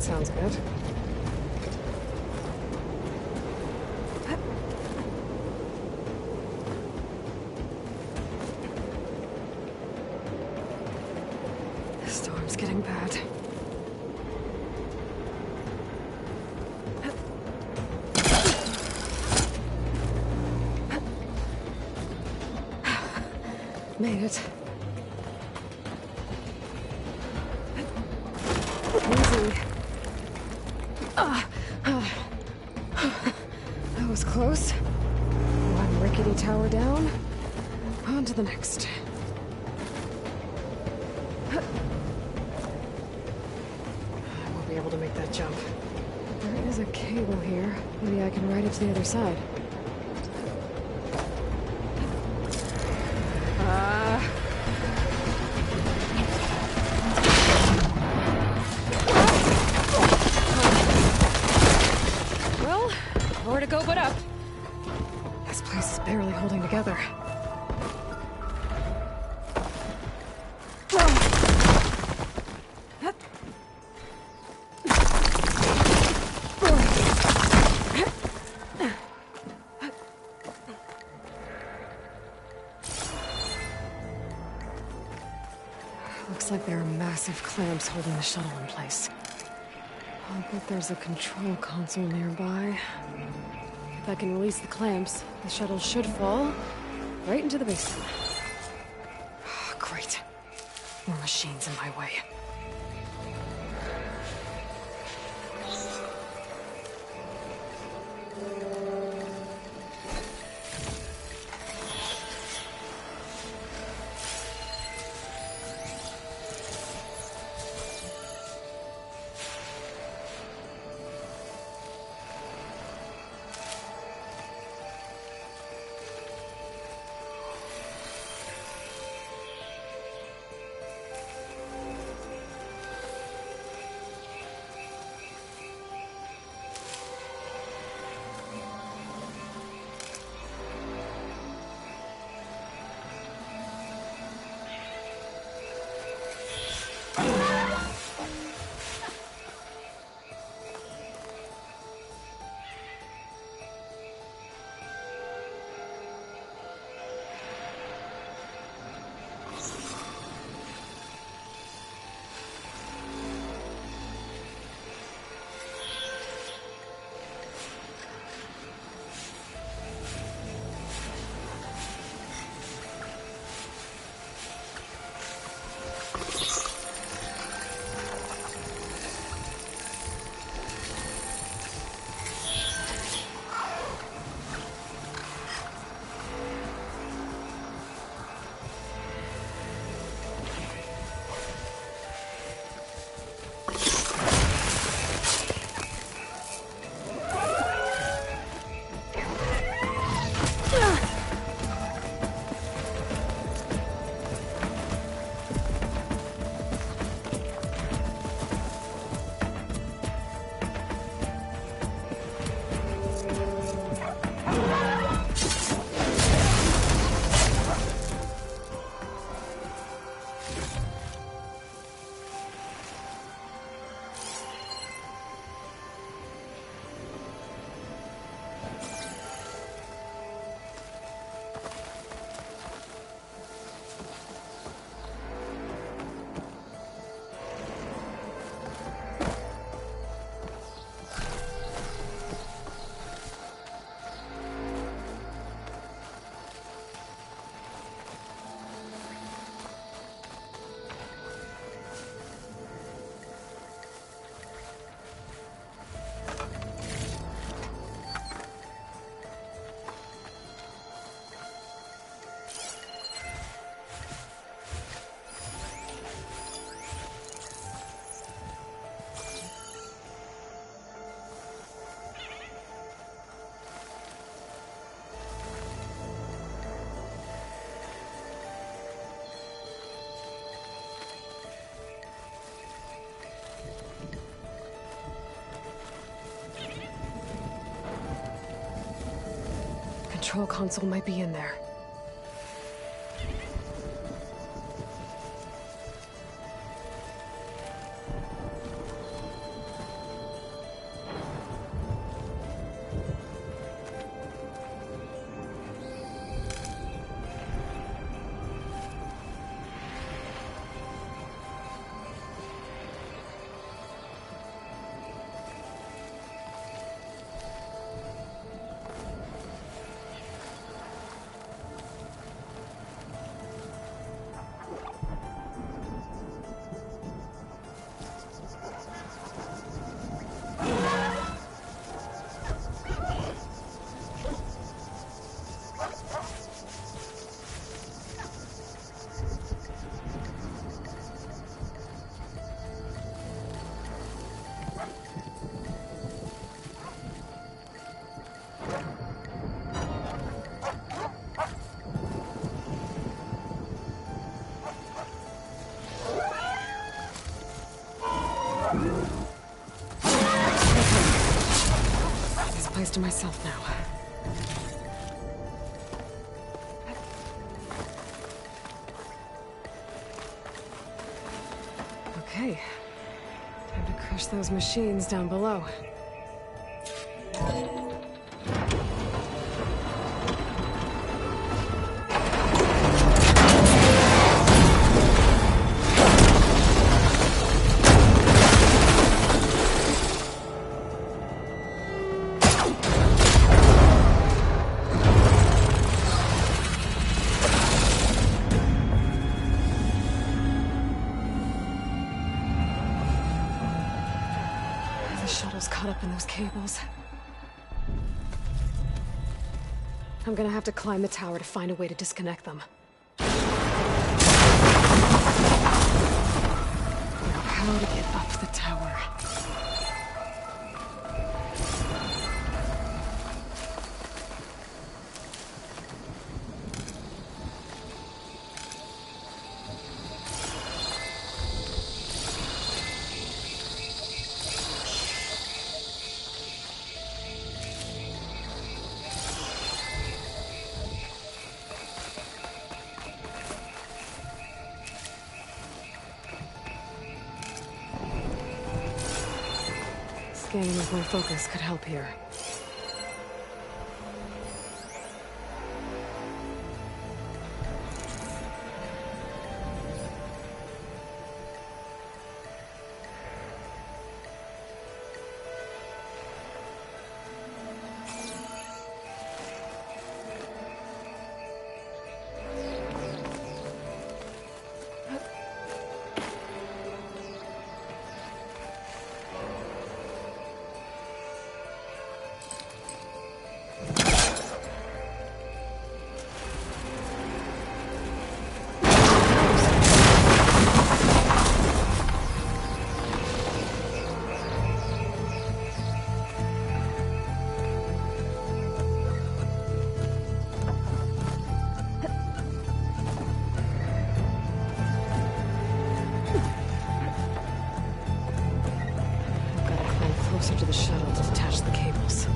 that sounds good. The storm's getting bad. Made it. Easy. That was close. One rickety tower down. On to the next. I won't be able to make that jump. There is a cable here. Maybe I can ride it to the other side. Well, nowhere to go but up. This place is barely holding together. Looks like there are massive clamps holding the shuttle in place. I'll bet there's a control console nearby. If I can release the clamps, the shuttle should fall right into the basin. Great. More machines in my way. Control console might be in there. to myself now. Okay. Time to crush those machines down below. The shuttle's caught up in those cables. I'm gonna have to climb the tower to find a way to disconnect them. Now, how to get up the tower? Scanning with my focus could help here. Closer to the shuttle to detach the cables.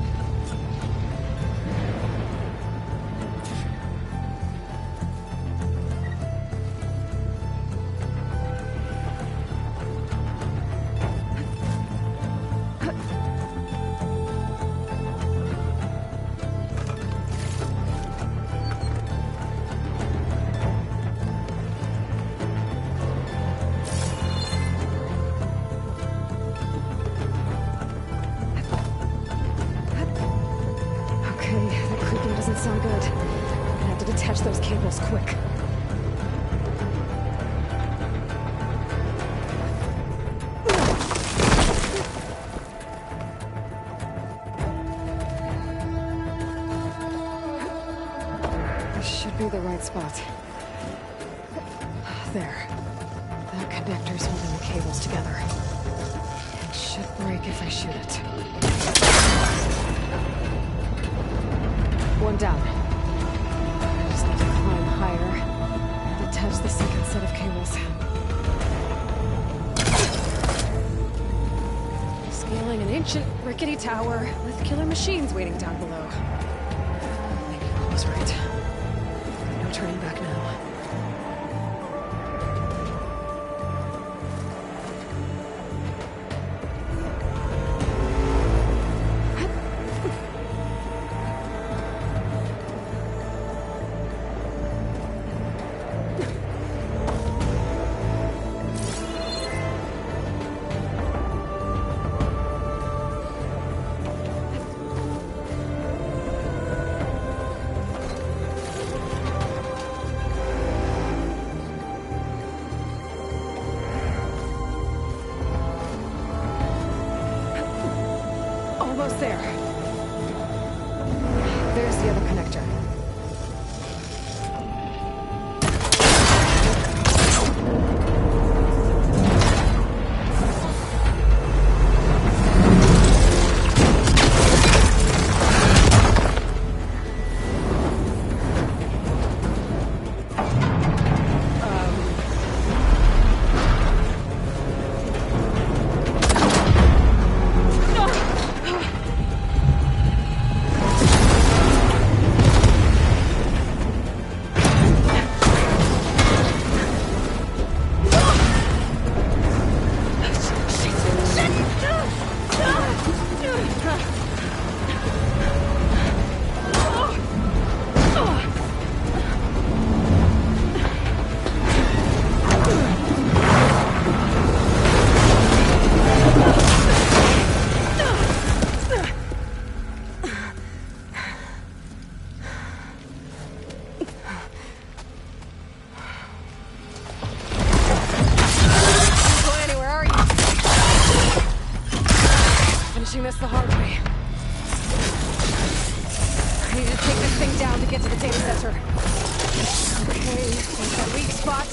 Doesn't sound good. I'm gonna have to detach those cables quick. This should be the right spot. There. That connector's holding the cables together. It should break if I shoot it. One down. I just need to climb higher and detach the second set of cables. Scaling an ancient, rickety tower with killer machines waiting down below. Maybe Paul was right. No turning back now. Almost there. There's the other connector. this the hard way. I need to take this thing down to get to the data center. Okay, there's that weak spot.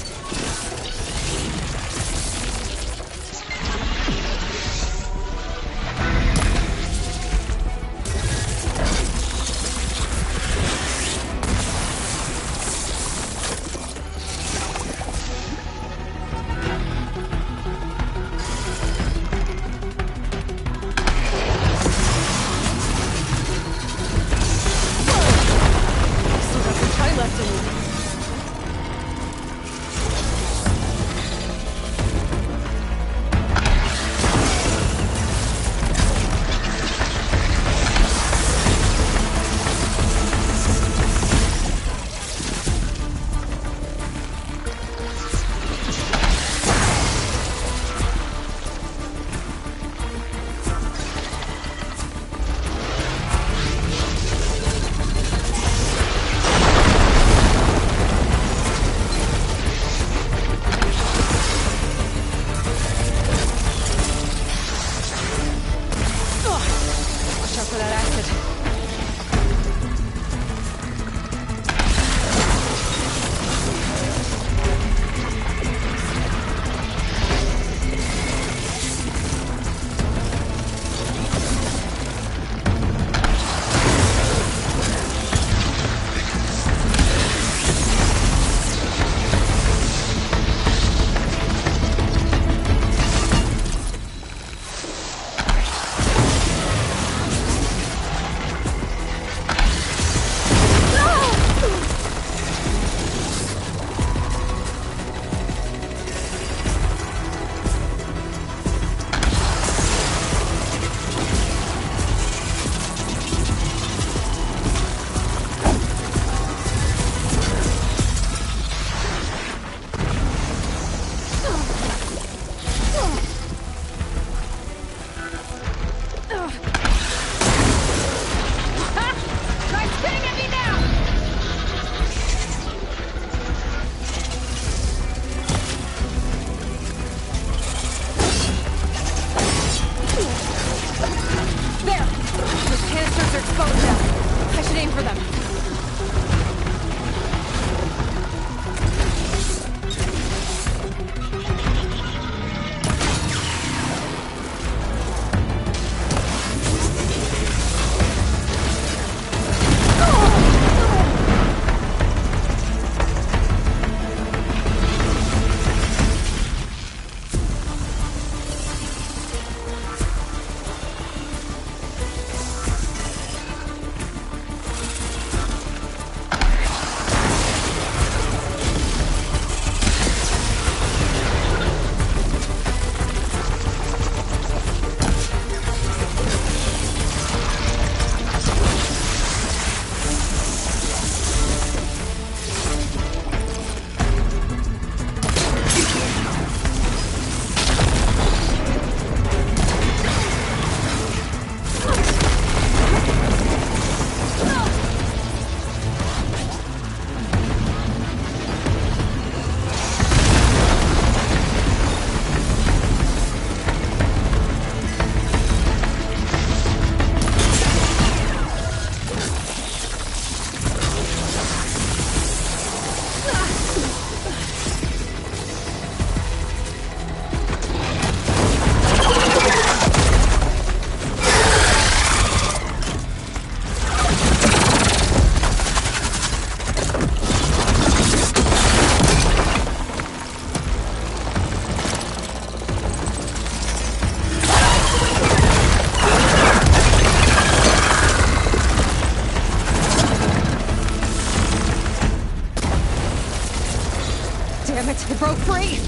It broke free!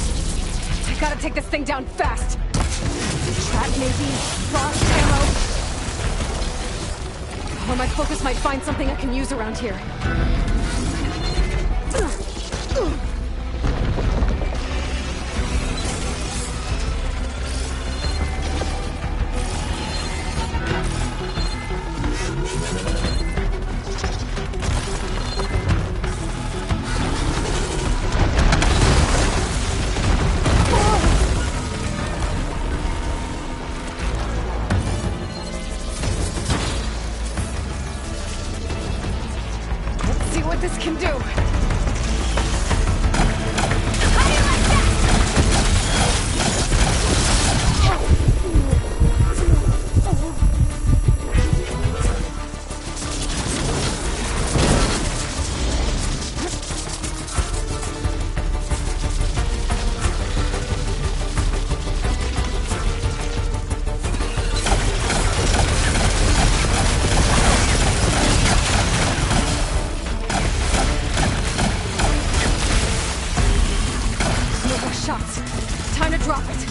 I gotta take this thing down fast! Trap maybe? Frost ammo? Or my focus might find something I can use around here. Drop it!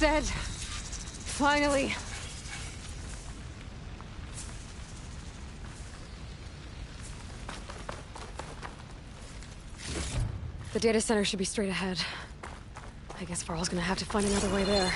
Dead. Finally. The data center should be straight ahead. I guess Varl's gonna have to find another way there.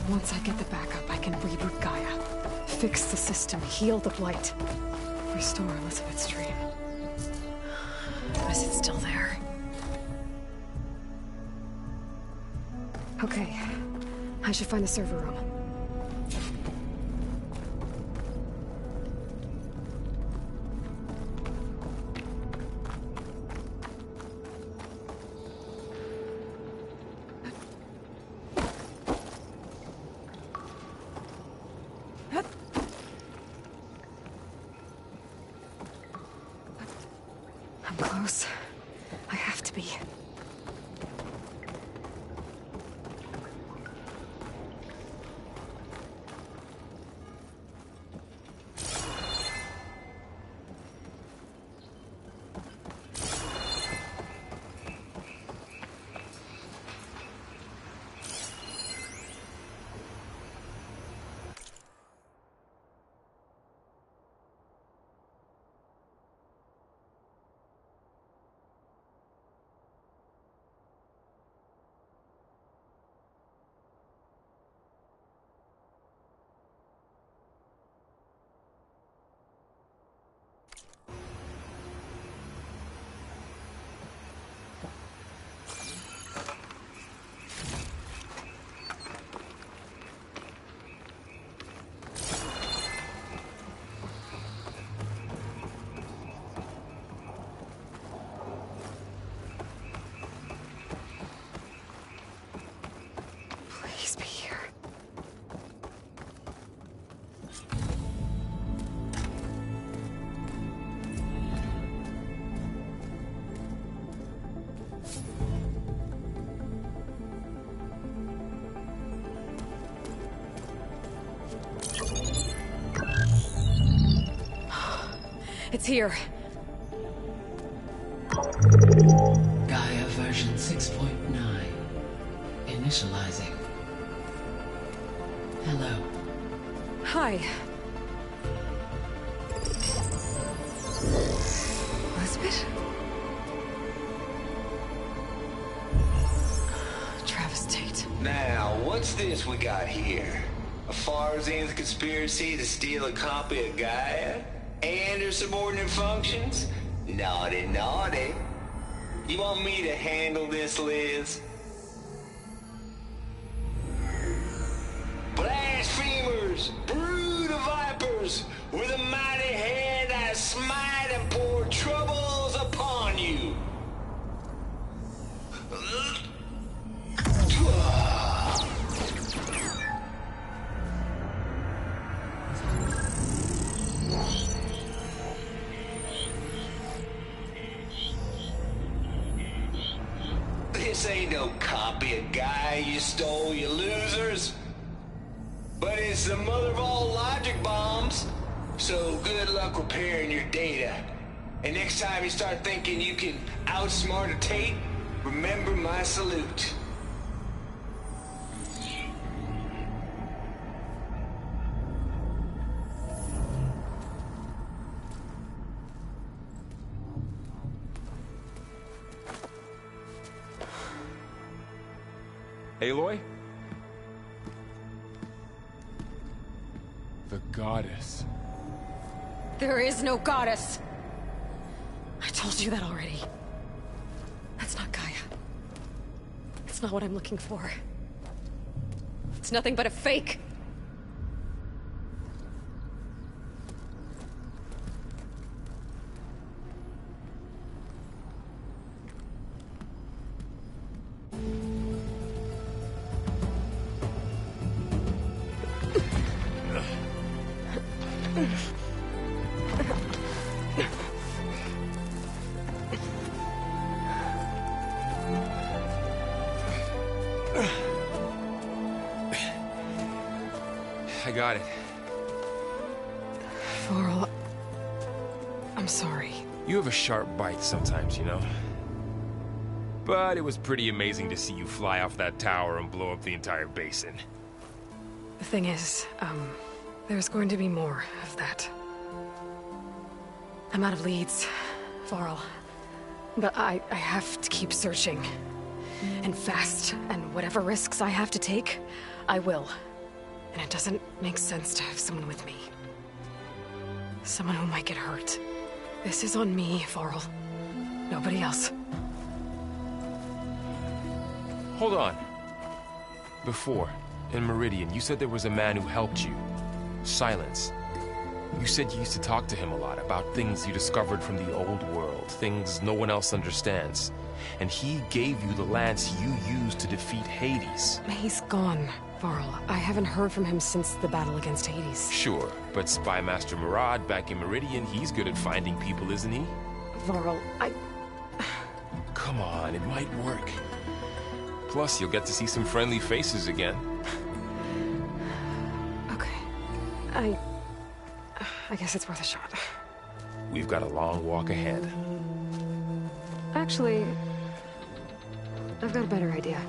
Once I get the backup, I can reboot Gaia. Fix the system, heal the Blight. Restore Elizabeth's dream. Is it still there? Okay. I should find the server room. I'm close. I have to be. It's here. Gaia version 6.9. Initializing. Hello. Hi. Elizabeth? Travis Tate. Now, what's this we got here? A Farzan's conspiracy to steal a copy of Gaia? And her subordinate functions? Naughty, naughty. You want me to handle this, Liz? Blasphemers! Brood of vipers! With a mighty hand I smite and pour troubles upon you! This ain't no copy of Gaia you stole, you losers. But it's the mother of all logic bombs. So good luck repairing your data. And next time you start thinking you can outsmart a Tate, remember my salute. Aloy? The goddess. There is no goddess. I told you that already. That's not Gaia. It's not what I'm looking for. It's nothing but a fake. I got it. Varl, I'm sorry. You have a sharp bite sometimes, you know? But it was pretty amazing to see you fly off that tower and blow up the entire basin. The thing is, there's going to be more of that. I'm out of leads, Varl. But I have to keep searching. And fast, and whatever risks I have to take, I will. And it doesn't make sense to have someone with me. Someone who might get hurt. This is on me, Varl. Nobody else. Hold on. Before, in Meridian, you said there was a man who helped you. Silence. You said you used to talk to him a lot about things you discovered from the old world, things no one else understands. And he gave you the lance you used to defeat Hades. He's gone, Varl. I haven't heard from him since the battle against Hades. Sure, but Spy Master Murad back in Meridian, he's good at finding people, isn't he? Varl, Come on, it might work. Plus, you'll get to see some friendly faces again. Okay. I guess it's worth a shot. We've got a long walk ahead. Actually, I've got a better idea.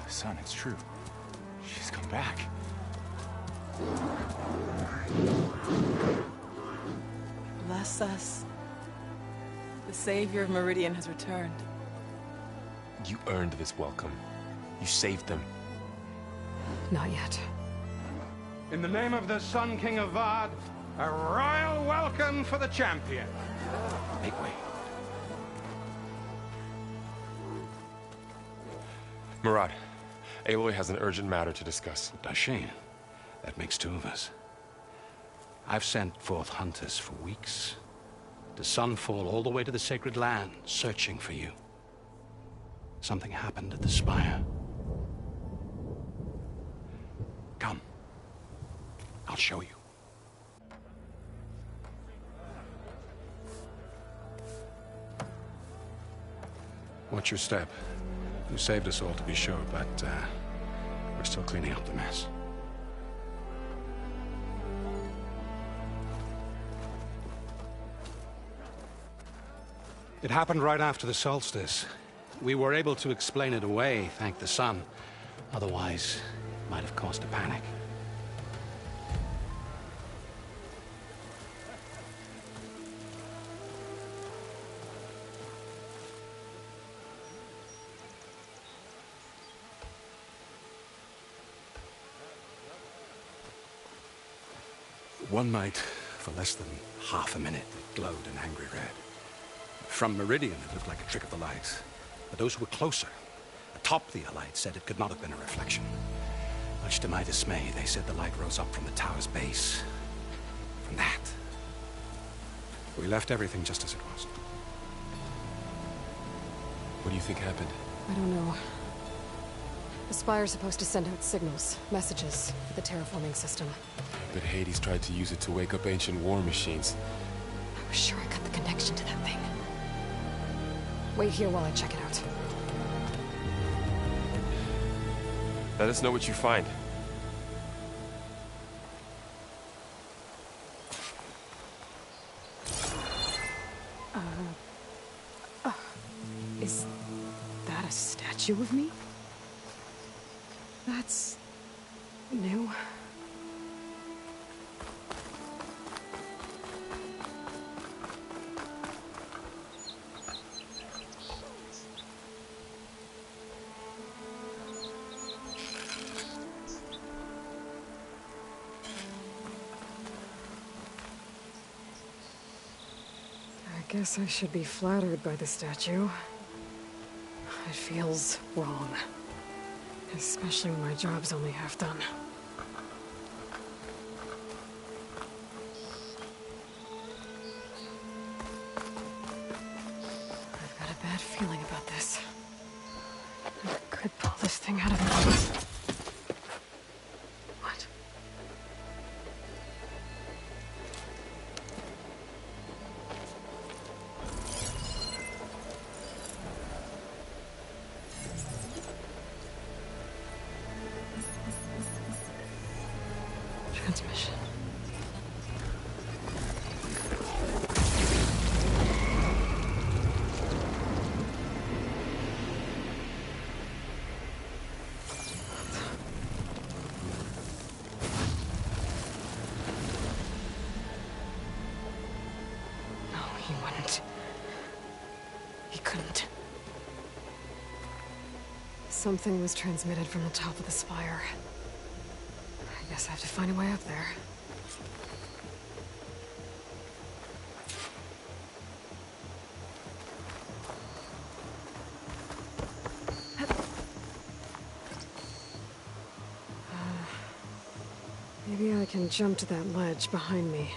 Son, it's true. She's come back. Bless us. The savior of Meridian has returned. You earned this welcome. You saved them. Not yet. In the name of the Sun King of Vard, a royal welcome for the champion. Make way. Murad, Aloy has an urgent matter to discuss. Dashane, That makes two of us. I've sent forth hunters for weeks, to Sunfall all the way to the Sacred Land, searching for you. Something happened at the Spire. Come. I'll show you. Watch your step. You saved us all, to be sure, but we're still cleaning up the mess. It happened right after the solstice. We were able to explain it away, thank the sun. Otherwise, it might have caused a panic. One night, for less than half a minute, it glowed an angry red. From Meridian, it looked like a trick of the light. But those who were closer, atop the Allied, said it could not have been a reflection. Much to my dismay, they said the light rose up from the tower's base. From that. We left everything just as it was. What do you think happened? I don't know. The Spire's supposed to send out signals, messages, for the terraforming system. But Hades tried to use it to wake up ancient war machines. I was sure I cut the connection to that thing. Wait here while I check it out. Let us know what you find. Is that a statue of me? That's new. I guess I should be flattered by the statue. It feels wrong. Especially when my job's only half done. I've got a bad feeling about this. I could pull this thing out of me. What? Transmission. No, he wouldn't. He couldn't. Something was transmitted from the top of the spire. I guess I have to find a way up there. Maybe I can jump to that ledge behind me.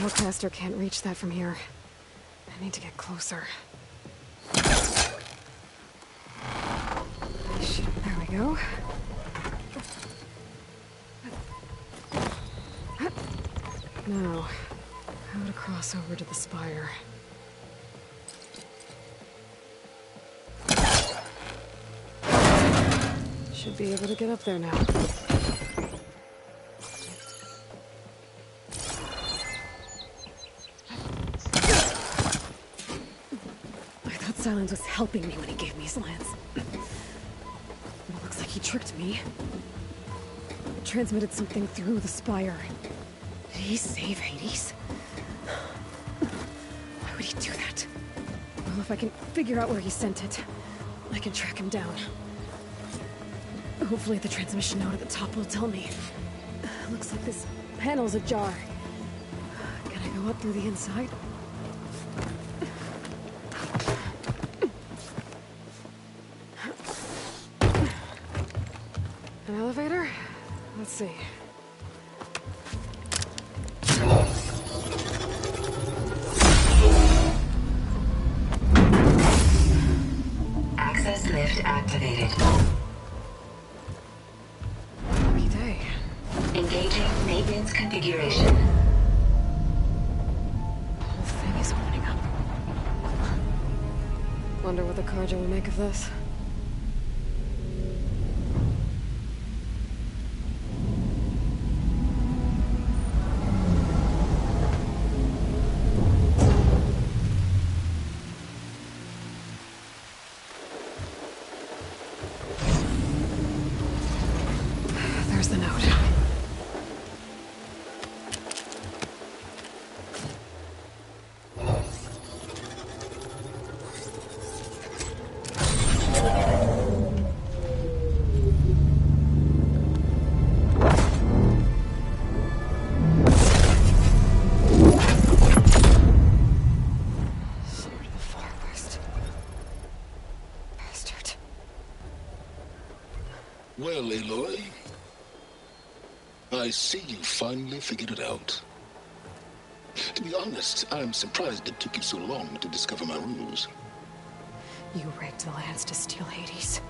The Hellcaster can't reach that from here. I need to get closer. There we go. Now, how to cross over to the spire. Should be able to get up there now. Silence was helping me when he gave me his lance. But it looks like he tricked me. Transmitted something through the spire. Did he save Hades? Why would he do that? Well, if I can figure out where he sent it, I can track him down. Hopefully the transmission node at the top will tell me. Looks like this panel's ajar. Can I go up through the inside? An elevator? Let's see. Access lift activated. Happy day. Engaging maintenance configuration. The whole thing is opening up. Wonder what the Carja will make of this. There's the note. Sword of the Far West. Bastard. Well, Aloy, I see you finally figured it out. To be honest, I'm surprised it took you so long to discover my ruse. You rigged the lance to steal Hades.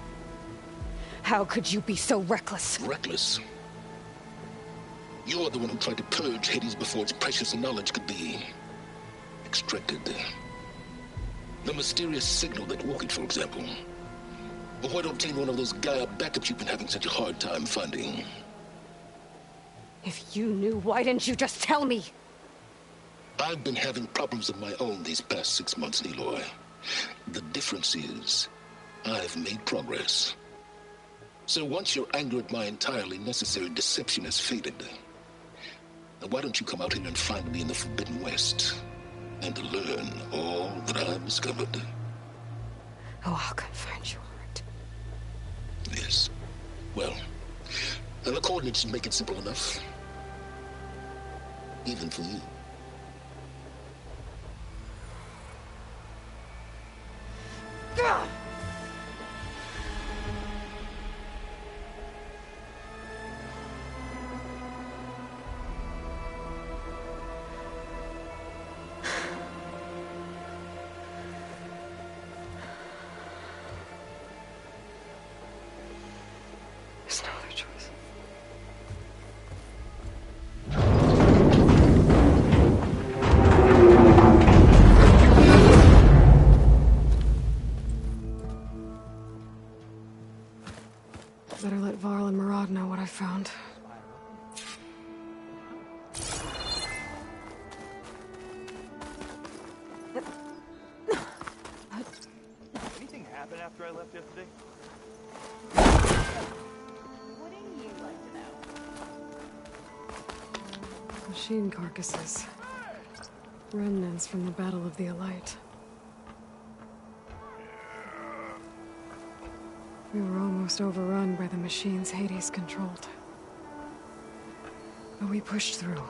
How could you be so reckless? Reckless? You're the one who tried to purge Hades before its precious knowledge could be extracted. The mysterious signal that woke it, for example. Or why obtain one of those Gaia backups you've been having such a hard time finding? If you knew, why didn't you just tell me? I've been having problems of my own these past 6 months, Aloy. The difference is, I've made progress. So once your anger at my entirely necessary deception has faded, why don't you come out here and find me in the Forbidden West, and learn all that I've discovered? Oh, I'll come find you, all right? Yes. Well, the coordinates make it simple enough. Even for you. There's no other choice. Better let Varl and Murad know what I found. Anything happen after I left yesterday? Wouldn't you like to know? Machine carcasses. Remnants from the Battle of the Elite. We were almost overrun by the machines Hades controlled. But we pushed through.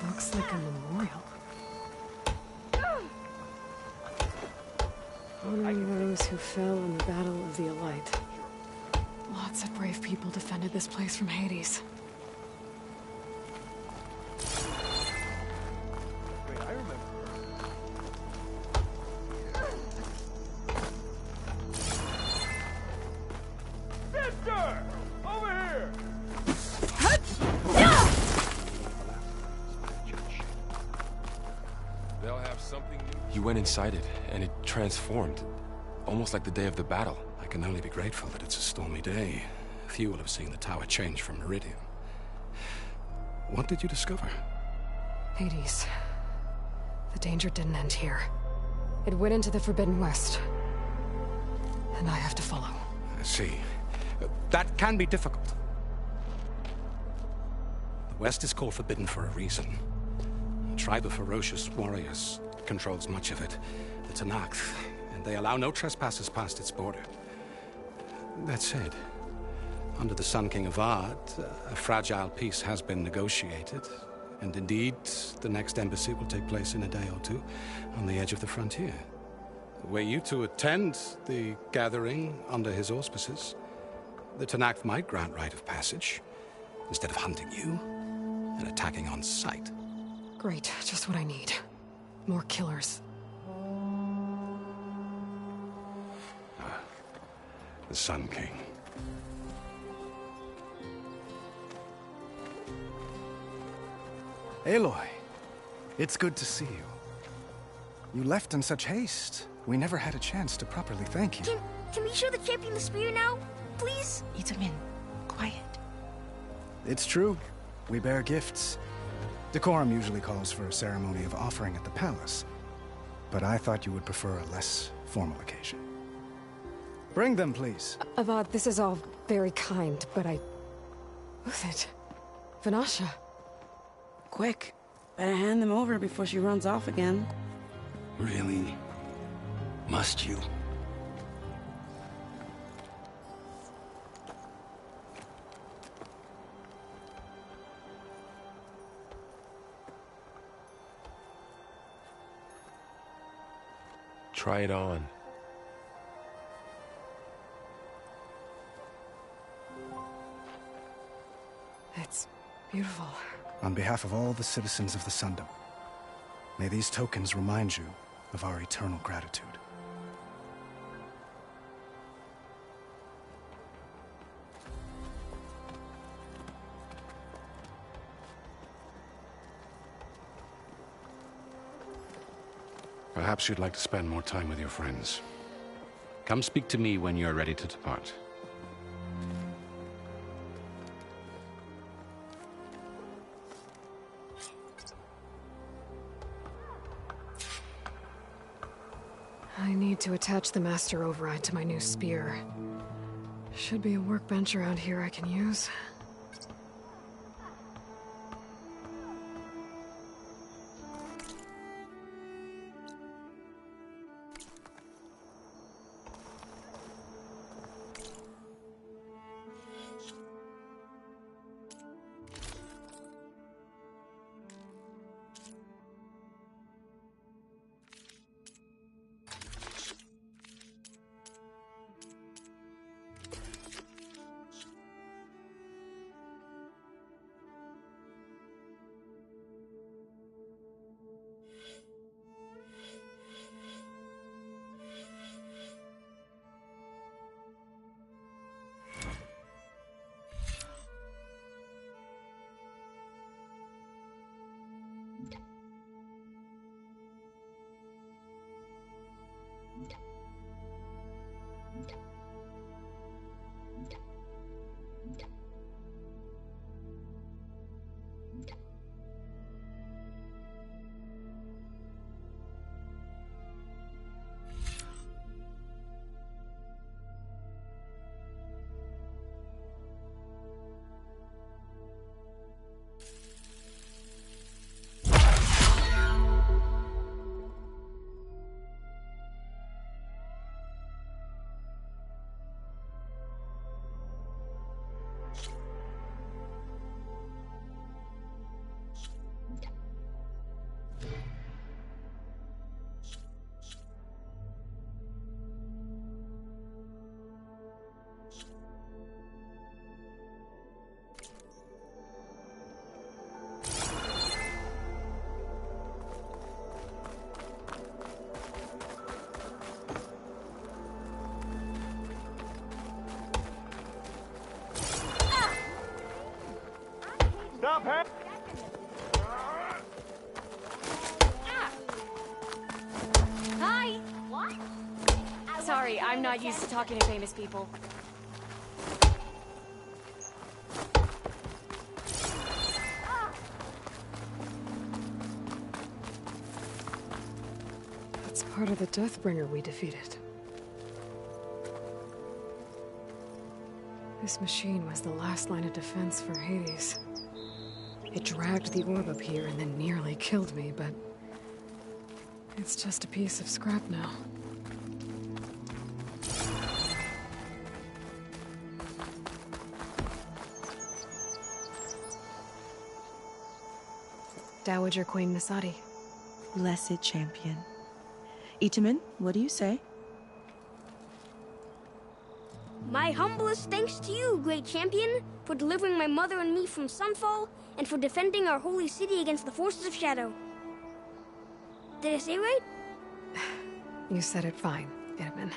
Looks like a memorial. Honoring those who fell in the Battle of the Elite. Lots of brave people defended this place from Hades. Wait, I remember. Sister! Over here! They'll have something new. You went inside it, and it transformed. Almost like the day of the battle. I can only be grateful that it's a stormy day. Few will have seen the tower change from Meridian. What did you discover? Hades. The danger didn't end here. It went into the Forbidden West. And I have to follow. I see. That can be difficult. The West is called Forbidden for a reason. A tribe of ferocious warriors controls much of it. The Tenakth, and they allow no trespassers past its border. That said, under the Sun King Avad, a fragile peace has been negotiated. And indeed, the next embassy will take place in a day or two on the edge of the frontier. Were you to attend the gathering under his auspices, the Tenakth might grant right of passage, instead of hunting you and attacking on sight. Great, just what I need. More killers. The Sun King. Aloy, it's good to see you. You left in such haste. We never had a chance to properly thank you. Can we show the champion the spear now? Please? Itamin, quiet. It's true. We bear gifts. Decorum usually calls for a ceremony of offering at the palace. But I thought you would prefer a less formal occasion. Bring them, please. Avad, this is all very kind, but Who's it? Vanasha. Quick. Better hand them over before she runs off again. Really? Must you? Try it on. It's beautiful. On behalf of all the citizens of the Sundom, may these tokens remind you of our eternal gratitude. Perhaps you'd like to spend more time with your friends. Come speak to me when you're ready to depart. I need to attach the Master Override to my new spear. Should be a workbench around here I can use. Stop her! Hi! What? Sorry, I'm not used to talking to famous people. That's part of the Deathbringer we defeated. This machine was the last line of defense for Hades. It dragged the orb up here and then nearly killed me, but it's just a piece of scrap now. Dowager Queen Nasadi. Blessed champion. Itamen, what do you say? My humblest thanks to you, great champion, for delivering my mother and me from Sunfall, and for defending our holy city against the forces of Shadow. Did I say right? You said it fine, Itamen.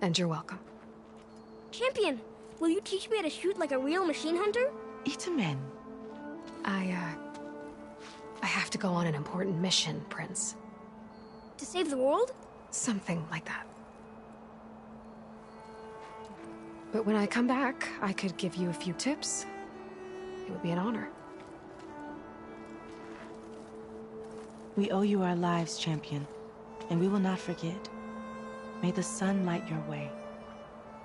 And you're welcome. Champion, will you teach me how to shoot like a real machine hunter? Itamen. I have to go on an important mission, Prince. To save the world? Something like that. But when I come back, I could give you a few tips. It would be an honor. We owe you our lives, champion, and we will not forget. May the sun light your way.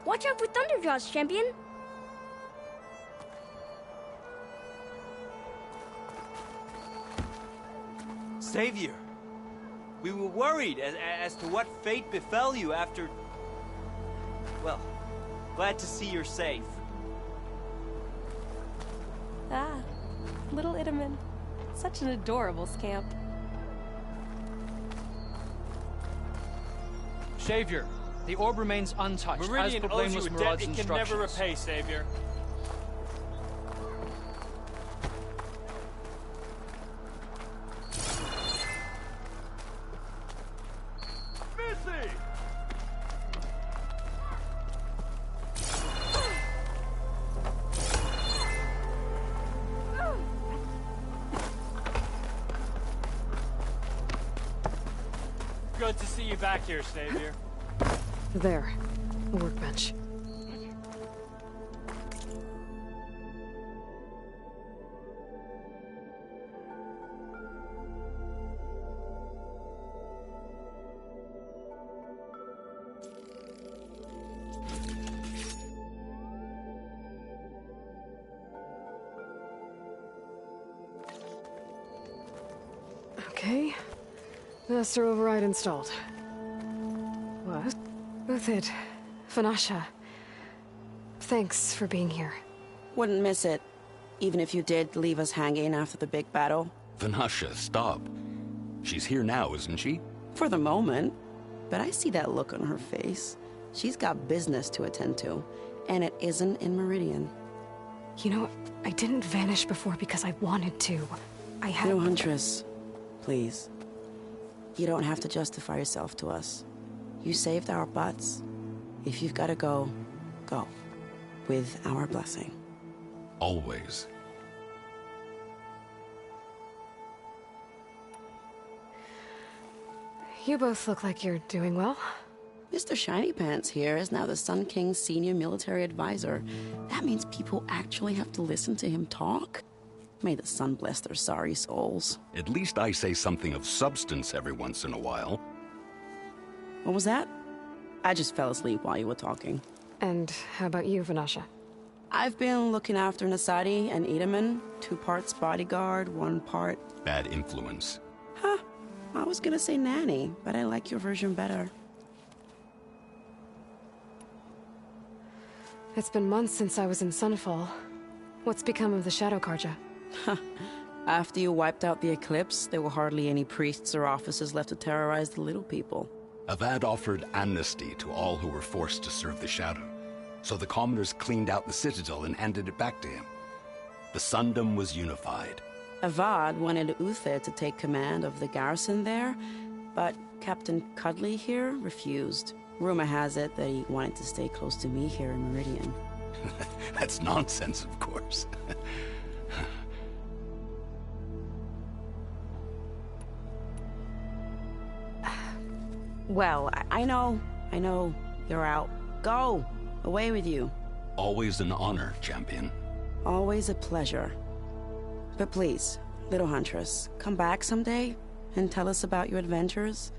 Watch out for Thunderjaws, champion! Savior, we were worried as to what fate befell you after... Well, glad to see you're safe. Ah, little Itamen. Such an adorable scamp. Savior, the orb remains untouched, Meridian as per owes you Blameless a debt Maraud's it can never instructions. repay, Savior. Missy! Good to see you back here, Savior. There. A workbench. Okay. Master override installed. What? With it. Vanasha. Thanks for being here. Wouldn't miss it. Even if you did leave us hanging after the big battle. Vanasha, stop. She's here now, isn't she? For the moment. But I see that look on her face. She's got business to attend to. And it isn't in Meridian. You know, I didn't vanish before because I wanted to. I had... No, Huntress. Please. You don't have to justify yourself to us. You saved our butts. If you've got to go, go. With our blessing. Always. You both look like you're doing well. Mr. Shiny Pants here is now the Sun King's senior military advisor. That means people actually have to listen to him talk? May the sun bless their sorry souls. At least I say something of substance every once in a while. What was that? I just fell asleep while you were talking. And how about you, Vanasha? I've been looking after Nasadi and Itamen. 2 parts bodyguard, 1 part... Bad influence. Huh. I was gonna say nanny, but I like your version better. It's been months since I was in Sunfall. What's become of the Shadow Carja? After you wiped out the Eclipse, there were hardly any priests or officers left to terrorize the little people. Avad offered amnesty to all who were forced to serve the Shadow, so the commoners cleaned out the Citadel and handed it back to him. The Sundom was unified. Avad wanted Uther to take command of the garrison there, but Captain Cudley here refused. Rumor has it that he wanted to stay close to me here in Meridian. That's nonsense, of course. Well, I know. You're out. Go! Away with you. Always an honor, champion. Always a pleasure. But please, little Huntress, come back someday and tell us about your adventures.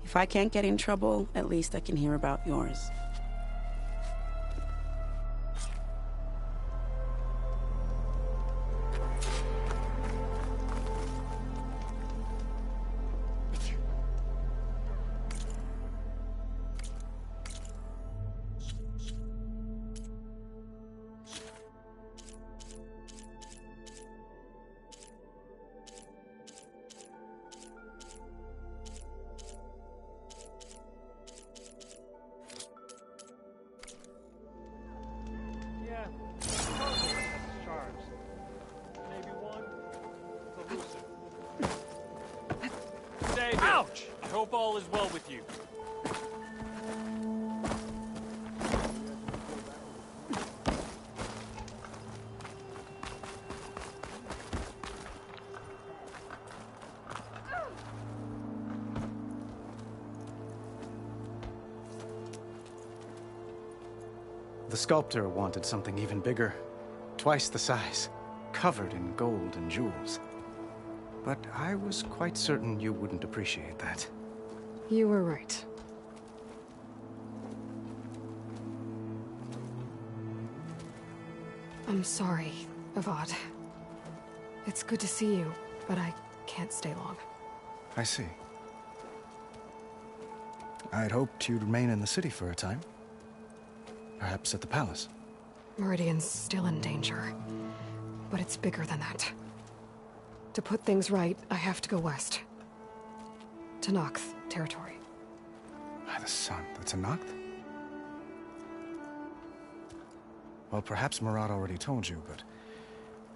If I can't get in trouble, at least I can hear about yours. Yeah. Sharks. Maybe one. Elusive. David! Ouch! I hope all is well with you. The sculptor wanted something even bigger, twice the size, covered in gold and jewels. But I was quite certain you wouldn't appreciate that. You were right. I'm sorry, Avad. It's good to see you, but I can't stay long. I see. I'd hoped you'd remain in the city for a time. Perhaps at the palace. Meridian's still in danger, but it's bigger than that. To put things right, I have to go west. To Noct territory. By the sun, that's a Noct? Well, perhaps Murad already told you, but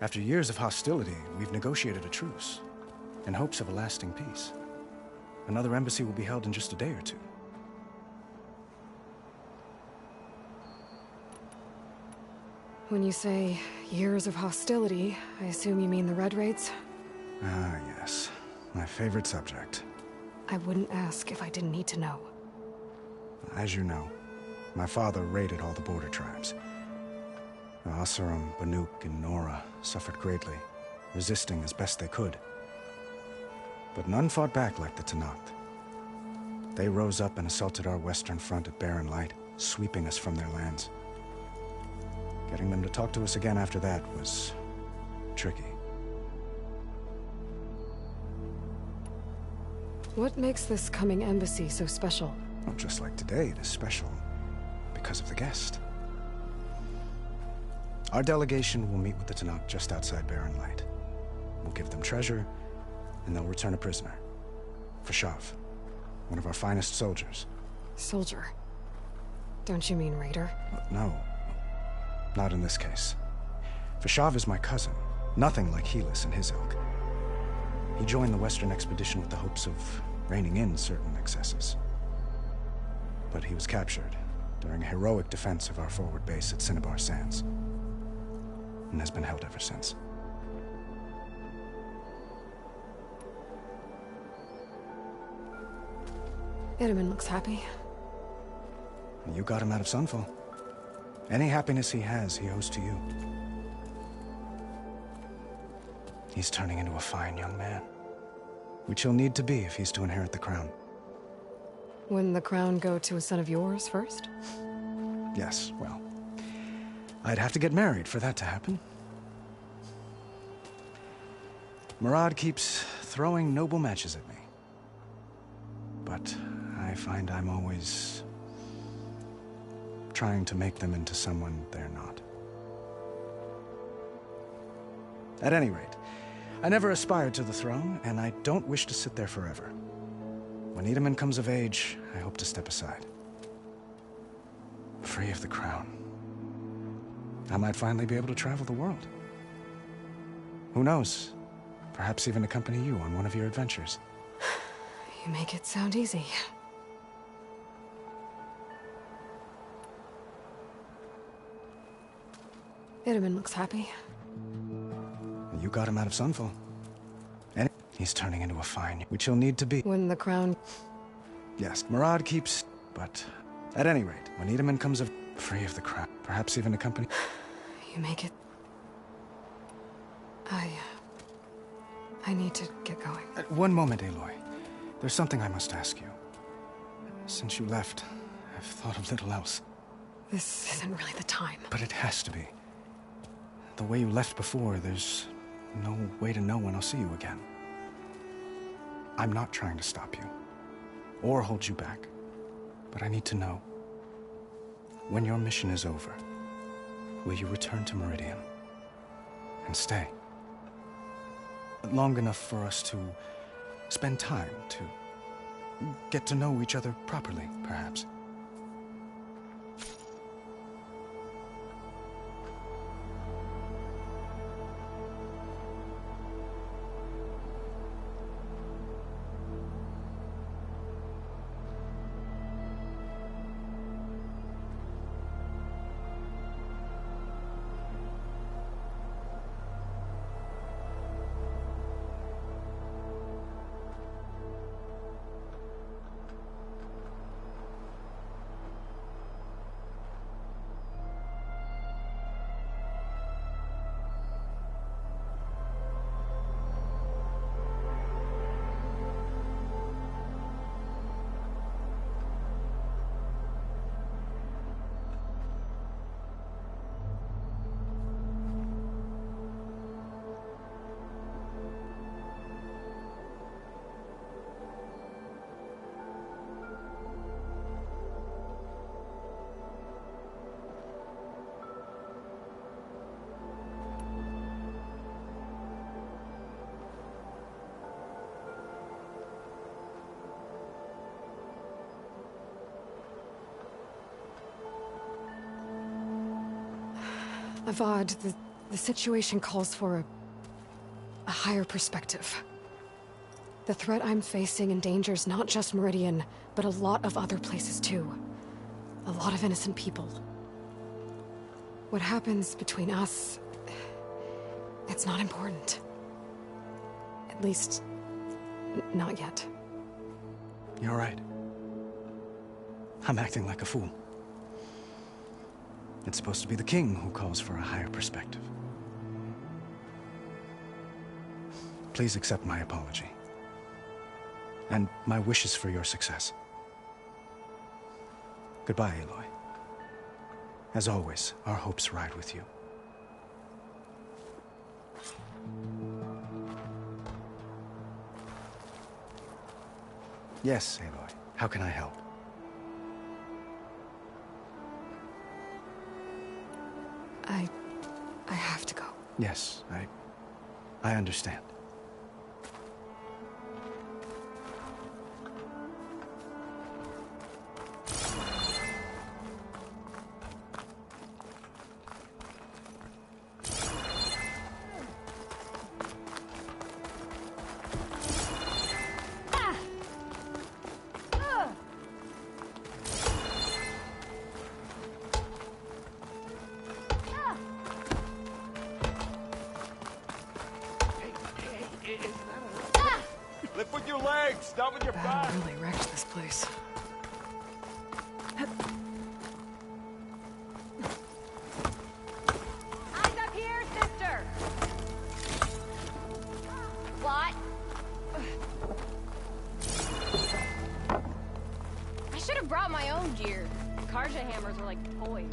after years of hostility, we've negotiated a truce, in hopes of a lasting peace. Another embassy will be held in just a day or two. When you say years of hostility, I assume you mean the Red Raids? Ah, yes. My favorite subject. I wouldn't ask if I didn't need to know. As you know, my father raided all the border tribes. The Oseram, Banuk, and Nora suffered greatly, resisting as best they could. But none fought back like the Tenakth. They rose up and assaulted our western front at Barren Light, sweeping us from their lands. Getting them to talk to us again after that was tricky. What makes this coming embassy so special? Well, just like today, it is special because of the guest. Our delegation will meet with the Tenakth just outside Barren Light. We'll give them treasure, and they'll return a prisoner. Fashav, one of our finest soldiers. Soldier? Don't you mean raider? No. Not in this case. Fashav is my cousin, nothing like Helis and his ilk. He joined the Western expedition with the hopes of reining in certain excesses. But he was captured during a heroic defense of our forward base at Cinnabar Sands, and has been held ever since. Itamen looks happy. You got him out of Sunfall. Any happiness he has, he owes to you. He's turning into a fine young man, which he'll need to be if he's to inherit the crown. Wouldn't the crown go to a son of yours first? Yes, well, I'd have to get married for that to happen. Murad keeps throwing noble matches at me. But I find I'm always trying to make them into someone they're not. At any rate, I never aspired to the throne, and I don't wish to sit there forever. When Itamen comes of age, I hope to step aside. Free of the crown. I might finally be able to travel the world. Who knows? Perhaps even accompany you on one of your adventures. You make it sound easy. Itamen looks happy. You got him out of Sunfall. And he's turning into a fine, which he'll need to be. When the crown... Yes, Murad keeps... But at any rate, when Itamen comes of free of the crown, perhaps even accompany... You make it... I need to get going. One moment, Aloy. There's something I must ask you. Since you left, I've thought of little else. This isn't really the time. But it has to be. The way you left before, there's no way to know when I'll see you again. I'm not trying to stop you, or hold you back. But I need to know, when your mission is over, will you return to Meridian and stay? Long enough for us to spend time, to get to know each other properly, perhaps. Avad, the situation calls for a higher perspective. The threat I'm facing endangers not just Meridian, but a lot of other places too. A lot of innocent people. What happens between us, it's not important. At least, not yet. You're right. I'm acting like a fool. It's supposed to be the king who calls for a higher perspective. Please accept my apology. And my wishes for your success. Goodbye, Aloy. As always, our hopes ride with you. Yes, Aloy. How can I help? I have to go. Yes, I understand. Lift with your legs, not with your back. Really wrecked this place. Eyes up here, sister! What? I should have brought my own gear. Karja hammers were like toys.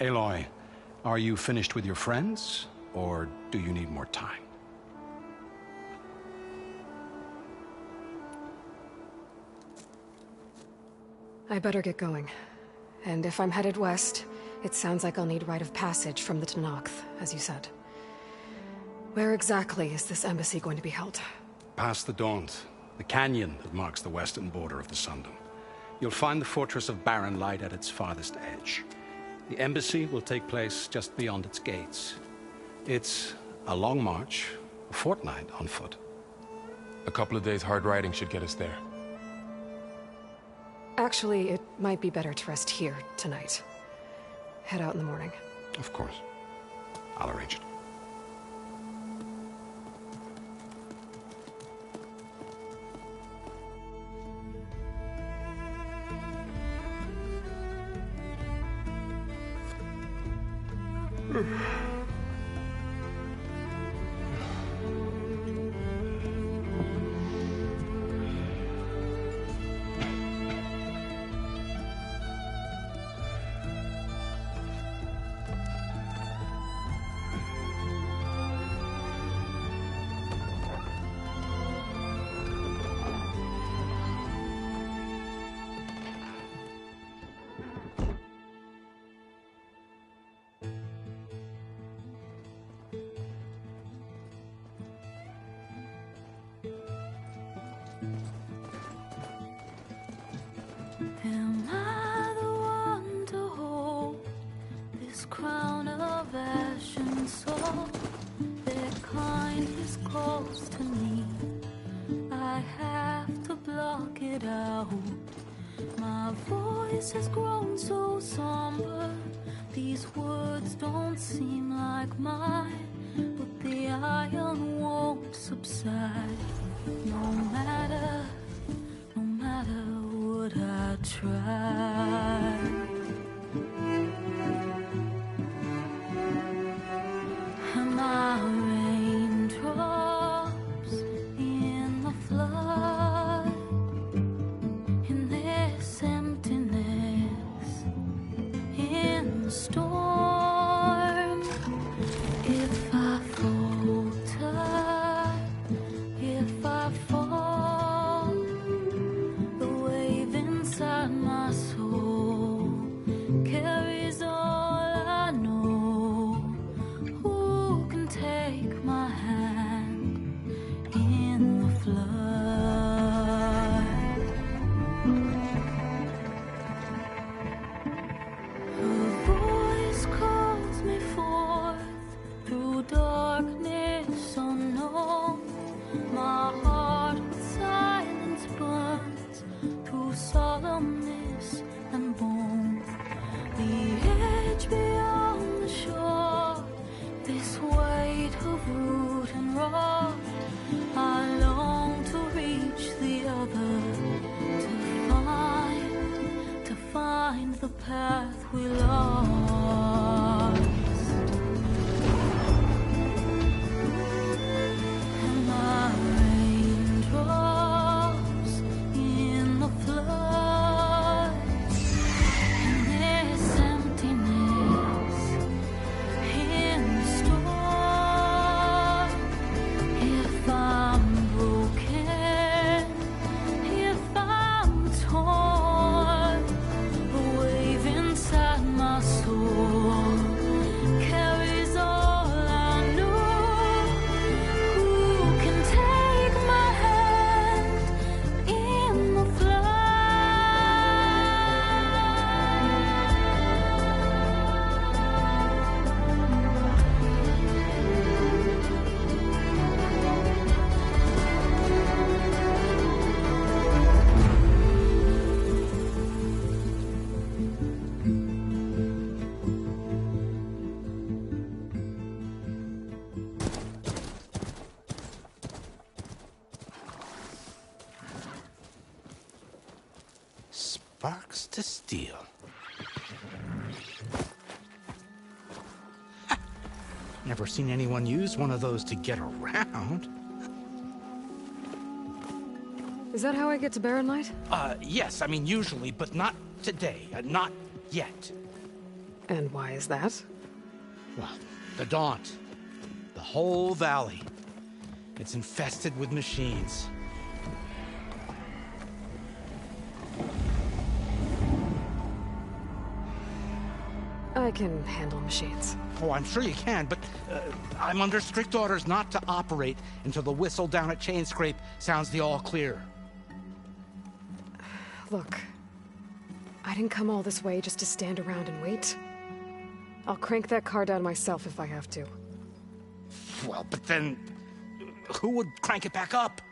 Aloy, are you finished with your friends, or do you need more time? I better get going. And if I'm headed west, it sounds like I'll need rite of passage from the Tenakth, as you said. Where exactly is this embassy going to be held? Past the Daunt, the canyon that marks the western border of the Sundom. You'll find the fortress of Barren Light at its farthest edge. The embassy will take place just beyond its gates. It's a long march, a fortnight on foot. A couple of days hard riding should get us there. Actually, it might be better to rest here tonight. Head out in the morning. Of course. I'll arrange it. Am I the one to hold this crown of ash and salt? Their kind is close to me. I have to block it out. My voice has grown so somber. These words don't seem like mine, but the iron won't subside. No matter what I try. Am I raindrops in the flood? In this emptiness, in the storm. If I falter, if I fall, the wave inside my soul carries all I know. Who can take my hand in the flood? Her voice calls me forth through darkness unknown. My heart with silence burns through solemnness and bone. The edge beyond the shore, this weight of root and rock. I long to reach the other, to find the path we lost. Am I raindrops in the flood? In this emptiness, in the storm. If I'm broken, if I'm torn, the wave inside my soul carries all I know. Who can take my hand in the Sparks to steel. Never seen anyone use one of those to get around. Is that how I get to Barren Light? Yes, I mean usually, but not today. Not yet. And why is that? Well, the Daunt. The whole valley. It's infested with machines. I can handle machines. Oh, I'm sure you can, but I'm under strict orders not to operate until the whistle down at Chainscrape sounds the all clear. Look, I didn't come all this way just to stand around and wait. I'll crank that car down myself if I have to. Well, but then who would crank it back up?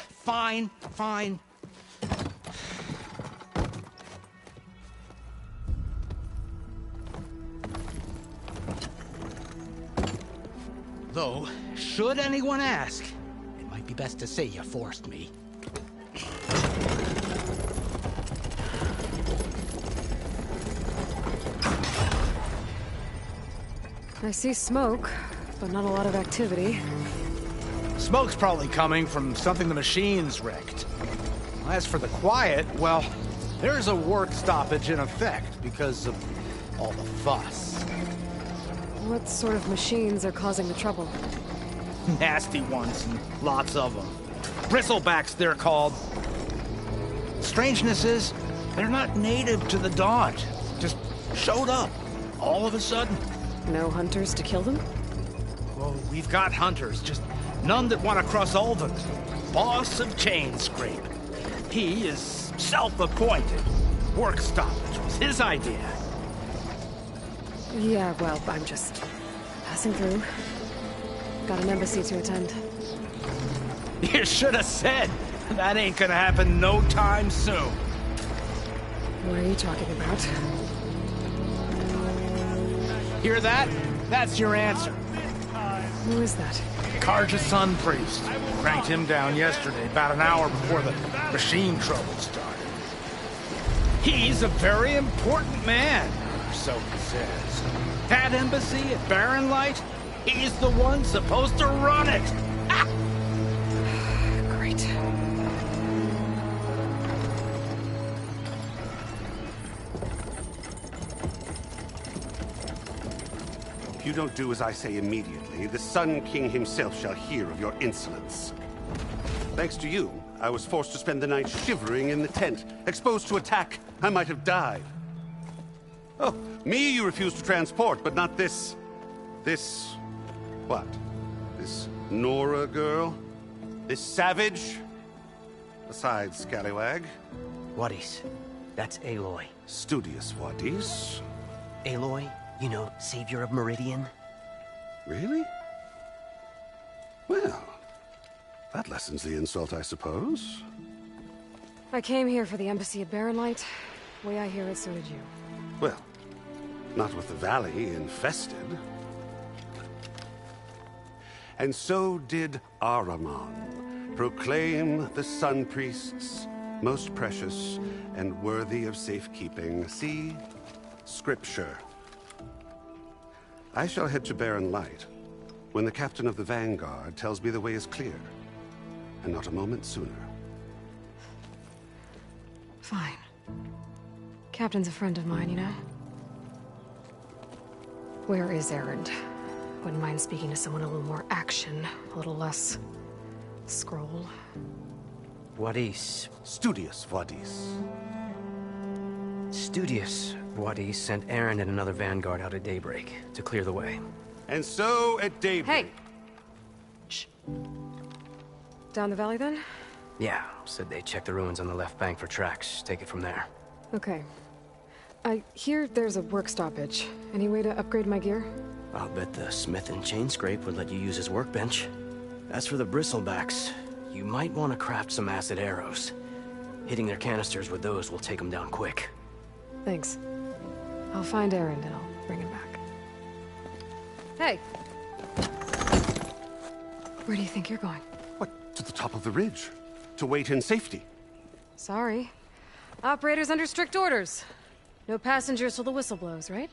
Fine, fine. Though, should anyone ask, it might be best to say you forced me. I see smoke, but not a lot of activity. Smoke's probably coming from something the machines wrecked. As for the quiet, well, there's a work stoppage in effect because of all the fuss. What sort of machines are causing the trouble? Nasty ones, and lots of them. Bristlebacks, they're called. Strangeness is, they're not native to the Daunt. Just showed up, all of a sudden. No hunters to kill them? Well, we've got hunters, just none that want to cross Ulvund. Boss of Chainscrape. He is self-appointed. Work stoppage was his idea. Yeah, well, I'm just passing through. Got an embassy to attend. You should have said. That ain't gonna happen no time soon. What are you talking about? Hear that? That's your answer. Who is that? Carja Sun Priest. Cranked him down yesterday, about an hour before the machine trouble started. He's a very important man, so he says. That embassy at Barren Light, he's the one supposed to run it. Ah! Great. If you don't do as I say immediately, the Sun King himself shall hear of your insolence. Thanks to you, I was forced to spend the night shivering in the tent. Exposed to attack, I might have died. Oh, me you refuse to transport, but not this... what? This Nora girl? This savage? Besides, scallywag. Wadis. That's Aloy. Studious Wadis. Aloy, you know, savior of Meridian. Really? Well, that lessens the insult, I suppose. I came here for the embassy at Barren Light. Way I hear it, so did you. Well, not with the valley infested. And so did Ahriman, proclaim the Sun Priests most precious and worthy of safekeeping. See? Scripture. I shall head to Barren Light when the captain of the Vanguard tells me the way is clear, and not a moment sooner. Fine. Captain's a friend of mine, you know? Where is Erend? Wouldn't mind speaking to someone a little more action, a little less... scroll. Wadis. Studious Wadis. Studious Wadis sent Erend and another Vanguard out at daybreak to clear the way. And so at daybreak... Hey! Shh. Down the valley, then? Yeah, said they checked the ruins on the left bank for tracks. Take it from there. Okay. I hear there's a work stoppage. Any way to upgrade my gear? I'll bet the smith in Chainscrape would let you use his workbench. As for the Bristlebacks, you might want to craft some acid arrows. Hitting their canisters with those will take them down quick. Thanks. I'll find Erend and I'll bring him back. Hey! Where do you think you're going? What? To the top of the ridge. To wait in safety. Sorry. Operator's under strict orders. No passengers till the whistle blows, right?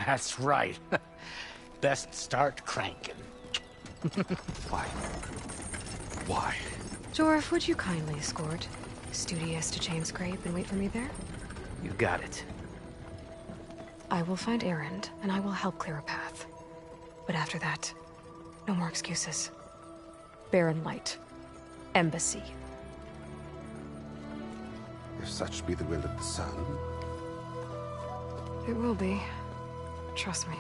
That's right. Best start cranking. Why? Why? Jorf, would you kindly escort Studious to Chainscrape and wait for me there? You got it. I will find Erend, and I will help clear a path. But after that, no more excuses. Barren Light. Embassy. If such be the will of the sun. It will be. Trust me.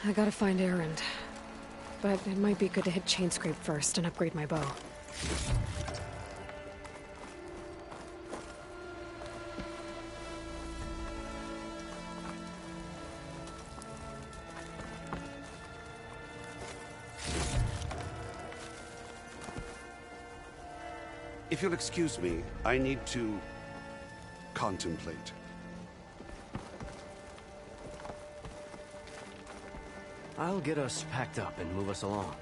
I gotta find Erend. But it might be good to hit Chainscrape first and upgrade my bow. If you'll excuse me, I need to contemplate. I'll get us packed up and move us along.